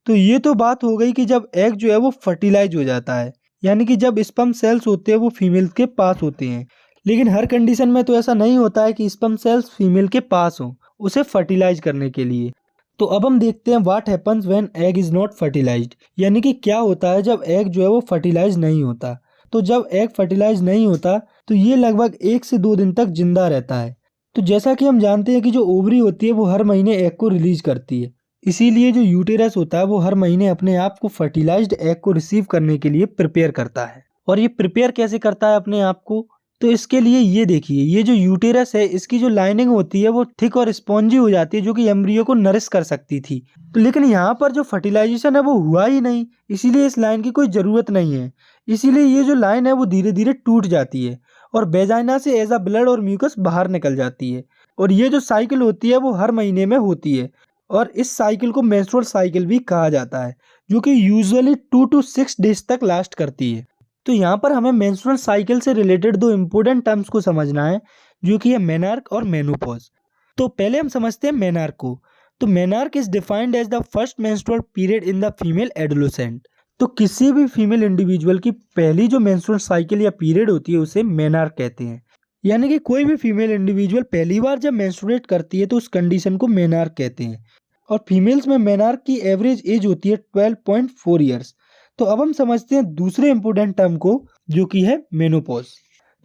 तो ये तो बात हो गई कि जब एग जो है वो फर्टिलाइज हो जाता है, यानी कि जब स्पर्म सेल्स होते हैं वो फीमेल के पास होते हैं। लेकिन हर कंडीशन में तो ऐसा नहीं होता है कि स्पर्म सेल्स फीमेल के पास हो उसे फर्टिलाइज करने के लिए। तो अब हम देखते हैं what happens when egg is not fertilised, यानी कि क्या होता है जब एग जो है वो फर्टिलाइज नहीं होता। तो जब एग फर्टिलाइज नहीं होता तो ये लगभग 1 से 2 दिन तक जिंदा रहता है। तो जैसा कि हम जानते हैं कि जो ओवरी होती है वो हर महीने एग को रिलीज करती है, इसीलिए जो यूटेरस होता है वो हर महीने अपने आप को फर्टिलाइज्ड एग को रिसीव करने के लिए प्रिपेयर करता है। और ये प्रिपेयर कैसे करता है अपने आप को, तो इसके लिए ये देखिए, ये जो यूटेरस है इसकी जो लाइनिंग होती है वो थिक और स्पॉन्जी हो जाती है, जो कि एम्ब्रियो को नरिश कर सकती थी। तो लेकिन यहाँ पर जो फर्टिलाइजेशन है वो हुआ ही नहीं, इसीलिए इस लाइन की कोई ज़रूरत नहीं है। इसीलिए ये जो लाइन है वो धीरे धीरे टूट जाती है और वेजाइना से एज अ ब्लड और म्यूकस बाहर निकल जाती है। और ये जो साइकिल होती है वो हर महीने में होती है और इस साइकिल को मेंस्ट्रुअल साइकिल भी कहा जाता है, जो कि यूजुअली 2 to 6 डेज तक लास्ट करती है। तो यहाँ पर हमें मेंस्ट्रुअल साइकिल से रिलेटेड 2 इम्पोर्टेंट टर्म्स को समझना है, जो कि है मेनार्क और मेनोपॉज। तो पहले हम समझते हैं मेनार्क को। तो menarche is defined as the first menstrual period in the female adolescent. तो किसी भी फीमेल इंडिविजुअल की पहली जो मेंस्ट्रुअल साइकिल या पीरियड होती है उसे मेनार्क कहते हैं। यानी कि कोई भी फीमेल इंडिविजुअल पहली बार जब मेंस्ट्रुएट करती है तो उस कंडीशन को मेनार्क कहते हैं। और फीमेल्स में मेनार्क की एवरेज एज होती है 12.4 ईयर्स। तो अब हम समझते हैं दूसरे इंपोर्टेंट टर्म को, जो कि है मेनोपॉज।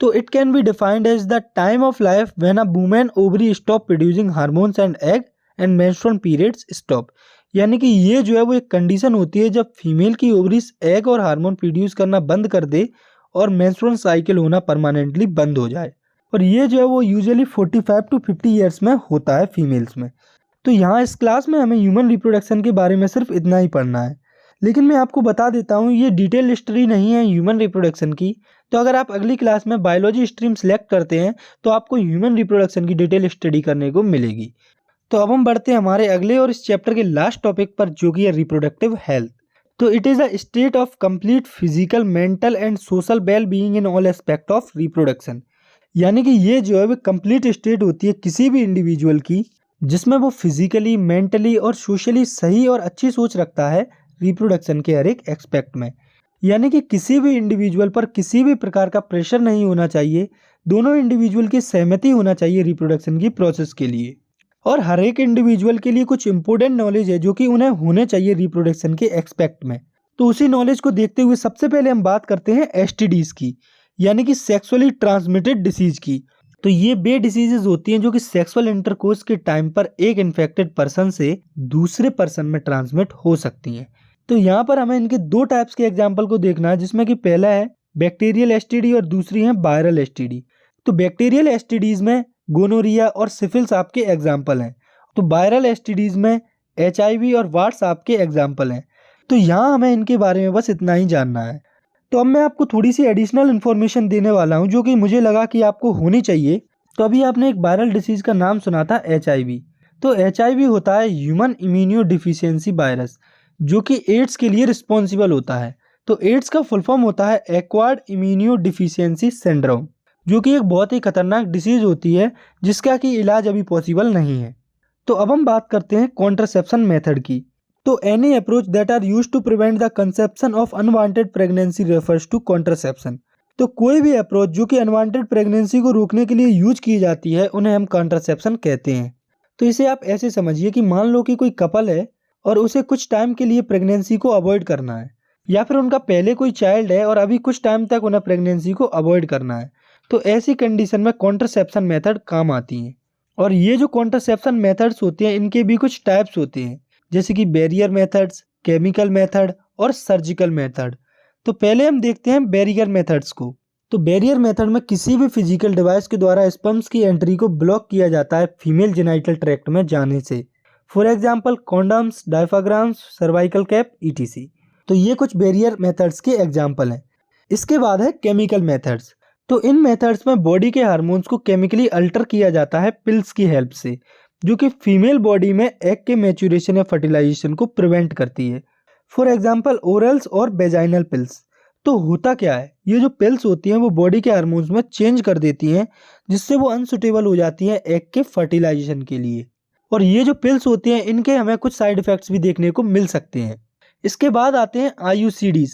तो it can be defined as the time of life when a women ovary stop producing hormones and egg and menstrual periods stop. यानी कि ये जो है वो एक कंडीशन होती है जब फीमेल की ओवरीज एग और हार्मोन प्रोड्यूस करना बंद कर दे और मेंस्ट्रुअल साइकिल होना परमानेंटली बंद हो जाए। और ये जो है वो यूजुअली 45 to 50 ईयर्स में होता है फीमेल्स में। तो यहाँ इस क्लास में हमें ह्यूमन रिप्रोडक्शन के बारे में सिर्फ इतना ही पढ़ना है, लेकिन मैं आपको बता देता हूँ ये डिटेल हिस्ट्री नहीं है ह्यूमन रिप्रोडक्शन की। तो अगर आप अगली क्लास में बायोलॉजी स्ट्रीम सेलेक्ट करते हैं तो आपको ह्यूमन रिप्रोडक्शन की डिटेल स्टडी करने को मिलेगी। तो अब हम बढ़ते हैं हमारे अगले और इस चैप्टर के लास्ट टॉपिक पर, जो कि है रिप्रोडक्टिव हेल्थ। तो it is a state of complete physical, mental and social well being in all aspect of reproduction. यानी कि ये जो है वो कंप्लीट स्टेट होती है किसी भी इंडिविजुअल की जिसमें वो फिजिकली, मेंटली और सोशली सही और अच्छी सोच रखता है रिप्रोडक्शन के हर एक एक्सपेक्ट में। यानी कि किसी भी इंडिविजुअल पर किसी भी प्रकार का प्रेशर नहीं होना चाहिए, दोनों इंडिविजुअल की सहमति होना चाहिए रिप्रोडक्शन की प्रोसेस के लिए। और हर एक इंडिविजुअल के लिए कुछ इंपॉर्टेंट नॉलेज है जो कि उन्हें होने चाहिए रिप्रोडक्शन के एक्सपेक्ट में। तो उसी नॉलेज को देखते हुए सबसे पहले हम बात करते हैं एसटीडीज की, यानी कि सेक्सुअली ट्रांसमिटेड डिसीज की। तो ये वे डिसीजेज होती हैं जो कि सेक्सुअल इंटरकोर्स के टाइम पर एक इन्फेक्टेड पर्सन से दूसरे पर्सन में ट्रांसमिट हो सकती हैं। तो यहाँ पर हमें इनके 2 टाइप्स के एग्जाम्पल को देखना है, जिसमें कि पहला है बैक्टीरियल एसटीडी और दूसरी है वायरल एसटीडी। तो बैक्टीरियल एसटीडीज में गोनोरिया और सिफिल्स आपके एग्जाम्पल हैं। तो वायरल एसटीडीज में एचआईवी और वार्ड्स आपके एग्जाम्पल हैं। तो यहाँ हमें इनके बारे में बस इतना ही जानना है। तो अब मैं आपको थोड़ी सी एडिशनल इन्फॉर्मेशन देने वाला हूँ जो कि मुझे लगा कि आपको होनी चाहिए। तो अभी आपने एक वायरल डिसीज का नाम सुना था एचआईवी। तो एचआईवी होता है ह्यूमन इम्यूनो डिफिशियंसी वायरस, जो कि एड्स के लिए रिस्पॉन्सिबल होता है। तो एड्स का फुल फॉर्म होता है एक्वायर्ड इम्यूनो डिफिशियंसी सिंड्रोम, जो कि एक बहुत ही खतरनाक डिसीज होती है जिसका कि इलाज अभी पॉसिबल नहीं है। तो अब हम बात करते हैं कॉन्ट्रासेप्शन मेथड की। तो any approach that are used to prevent the conception of unwanted pregnancy refers to contraception. तो कोई भी अप्रोच जो कि अनवांटेड प्रेगनेंसी को रोकने के लिए यूज की जाती है उन्हें हम कॉन्ट्रासेप्शन कहते हैं। तो इसे आप ऐसे समझिए कि मान लो कि कोई कपल है और उसे कुछ टाइम के लिए प्रेगनेंसी को अवॉइड करना है, या फिर उनका पहले कोई चाइल्ड है और अभी कुछ टाइम तक उन्हें प्रेगनेंसी को अवॉइड करना है। तो ऐसी कंडीशन में कॉन्ट्रासेप्शन मेथड काम आती हैं। और ये जो कॉन्ट्रासेप्शन मेथड्स होते हैं इनके भी कुछ टाइप्स होते हैं, जैसे कि बैरियर मेथड्स, केमिकल मेथड और सर्जिकल मेथड। तो पहले हम देखते हैं बैरियर मेथड्स को। तो बैरियर मेथड में किसी भी फिजिकल डिवाइस के द्वारा स्पर्म्स की एंट्री को ब्लॉक किया जाता है फीमेल जेनाइटल ट्रैक्ट में जाने से। For example condoms, diaphragms, cervical cap ETC। तो ये कुछ बैरियर मेथड्स के एग्जाम्पल हैं। इसके बाद है केमिकल मेथड्स। तो इन मेथड्स में बॉडी के हार्मोन्स को केमिकली अल्टर किया जाता है पिल्स की हेल्प से, जो कि फीमेल बॉडी में एग के मैच्योरेशन या फर्टिलाइजेशन को प्रिवेंट करती है। फॉर एग्जाम्पल ओरल्स और वेजाइनल पिल्स। तो होता क्या है, ये जो पिल्स होती हैं वो बॉडी के हार्मोन्स में चेंज कर देती हैं, जिससे वो अनसुटेबल हो जाती हैं एग के फर्टिलाइजेशन के लिए। और ये जो पिल्स होती हैं इनके हमें कुछ साइड इफेक्ट्स भी देखने को मिल सकते हैं। इसके बाद आते हैं IUCDs,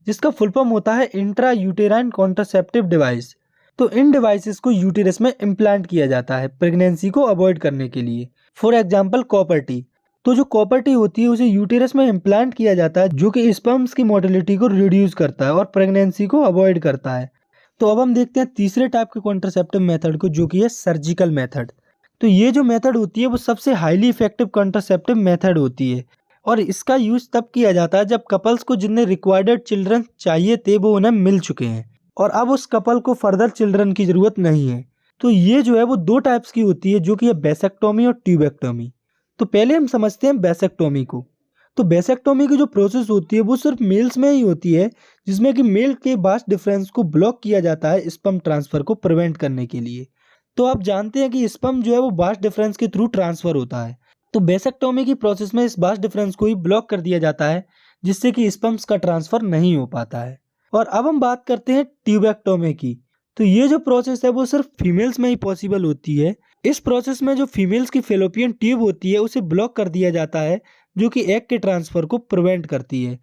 जिसका फुल फॉर्म होता है इंट्रा यूटेराइन कॉन्ट्रासेप्टिव डिवाइस। तो इन डिवाइसेस को यूटेरस में इम्प्लांट किया जाता है प्रेगनेंसी को अवॉइड करने के लिए। For example copper T. तो जो कॉपर टी होती है उसे यूटेरस में इम्प्लांट किया जाता है, जो कि स्पर्म्स की मोटिलिटी को रिड्यूस करता है और प्रेगनेंसी को अवॉइड करता है। तो अब हम देखते हैं तीसरे टाइप के कॉन्ट्रासेप्टिव मेथड को, जो कि है सर्जिकल मेथड। तो ये जो मेथड होती है वो सबसे हाईली इफेक्टिव कॉन्ट्रासेप्टिव मेथड होती है, और इसका यूज तब किया जाता है जब कपल्स को जिन्हें रिक्वायर्ड चिल्ड्रन चाहिए थे वो उन्हें मिल चुके हैं और अब उस कपल को फर्दर चिल्ड्रन की जरूरत नहीं है। तो ये जो है वो दो टाइप्स की होती है, जो कि है बेसेक्टोमी और ट्यूबेक्टोमी। तो पहले हम समझते हैं बेसेक्टोमी को। तो बेसेक्टोमी की जो प्रोसेस होती है वो सिर्फ मेल्स में ही होती है, जिसमें कि मेल के वास्ट डिफरेंस को ब्लॉक किया जाता है स्पर्म ट्रांसफर को प्रिवेंट करने के लिए। तो आप जानते हैं कि स्पर्म जो है वो वास्ट डिफरेंस के थ्रू ट्रांसफर होता है। तो बेसेक्टोमी की प्रोसेस में इस वास्ट डिफरेंस को ही ब्लॉक कर दिया जाता है, जिससे कि स्पर्म्स का ट्रांसफर नहीं हो पाता है। और अब हम बात करते हैं ट्यूबेक्टोमी की। तो ये जो प्रोसेस है वो सिर्फ फीमेल्स में ही पॉसिबल होती है। इस प्रोसेस में जो फीमेल्स की फेलोपियन ट्यूब होती है उसे ब्लॉक कर दिया जाता है, जो कि एग के ट्रांसफर को प्रिवेंट करती है।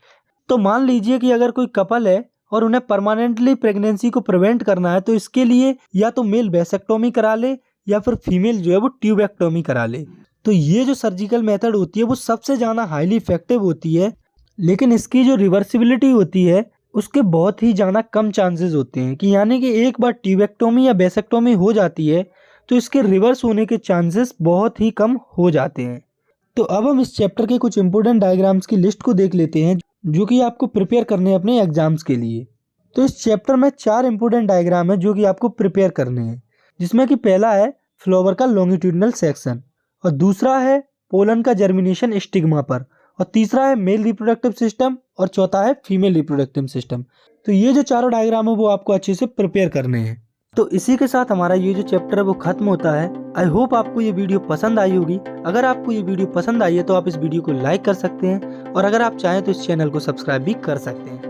तो मान लीजिए कि अगर कोई कपल है और उन्हें परमानेंटली प्रेगनेंसी को प्रिवेंट करना है, तो इसके लिए या तो मेल बेसेक्टोमी करा ले या फिर फीमेल जो है वो ट्यूबेक्टोमी करा ले। तो ये जो सर्जिकल मेथड होती है वो सबसे ज़्यादा हाईली इफेक्टिव होती है, लेकिन इसकी जो रिवर्सिबिलिटी होती है उसके बहुत ही ज़्यादा कम चांसेस होते हैं, कि यानी कि एक बार ट्यूबेक्टोमी या बेसेक्टोमी हो जाती है तो इसके रिवर्स होने के चांसेस बहुत ही कम हो जाते हैं। तो अब हम इस चैप्टर के कुछ इंपॉर्टेंट डायग्राम्स की लिस्ट को देख लेते हैं, जो कि आपको प्रिपेयर करने हैं अपने एग्जाम्स के लिए। तो इस चैप्टर में 4 इंपॉर्टेंट डायग्राम है जो कि आपको प्रिपेयर करने हैं, जिसमें कि पहला है फ्लावर का लॉन्गिट्यूडिनल सेक्शन, और दूसरा है पोलन का जर्मिनेशन स्टिग्मा पर, और तीसरा है मेल रिप्रोडक्टिव सिस्टम, और चौथा है फीमेल रिप्रोडक्टिव सिस्टम। तो ये जो चारों डायग्राम है वो आपको अच्छे से प्रिपेयर करने हैं। तो इसी के साथ हमारा ये जो चैप्टर है वो खत्म होता है। आई होप आपको ये वीडियो पसंद आई होगी। अगर आपको ये वीडियो पसंद आई है तो आप इस वीडियो को लाइक कर सकते हैं, और अगर आप चाहें तो इस चैनल को सब्सक्राइब भी कर सकते हैं।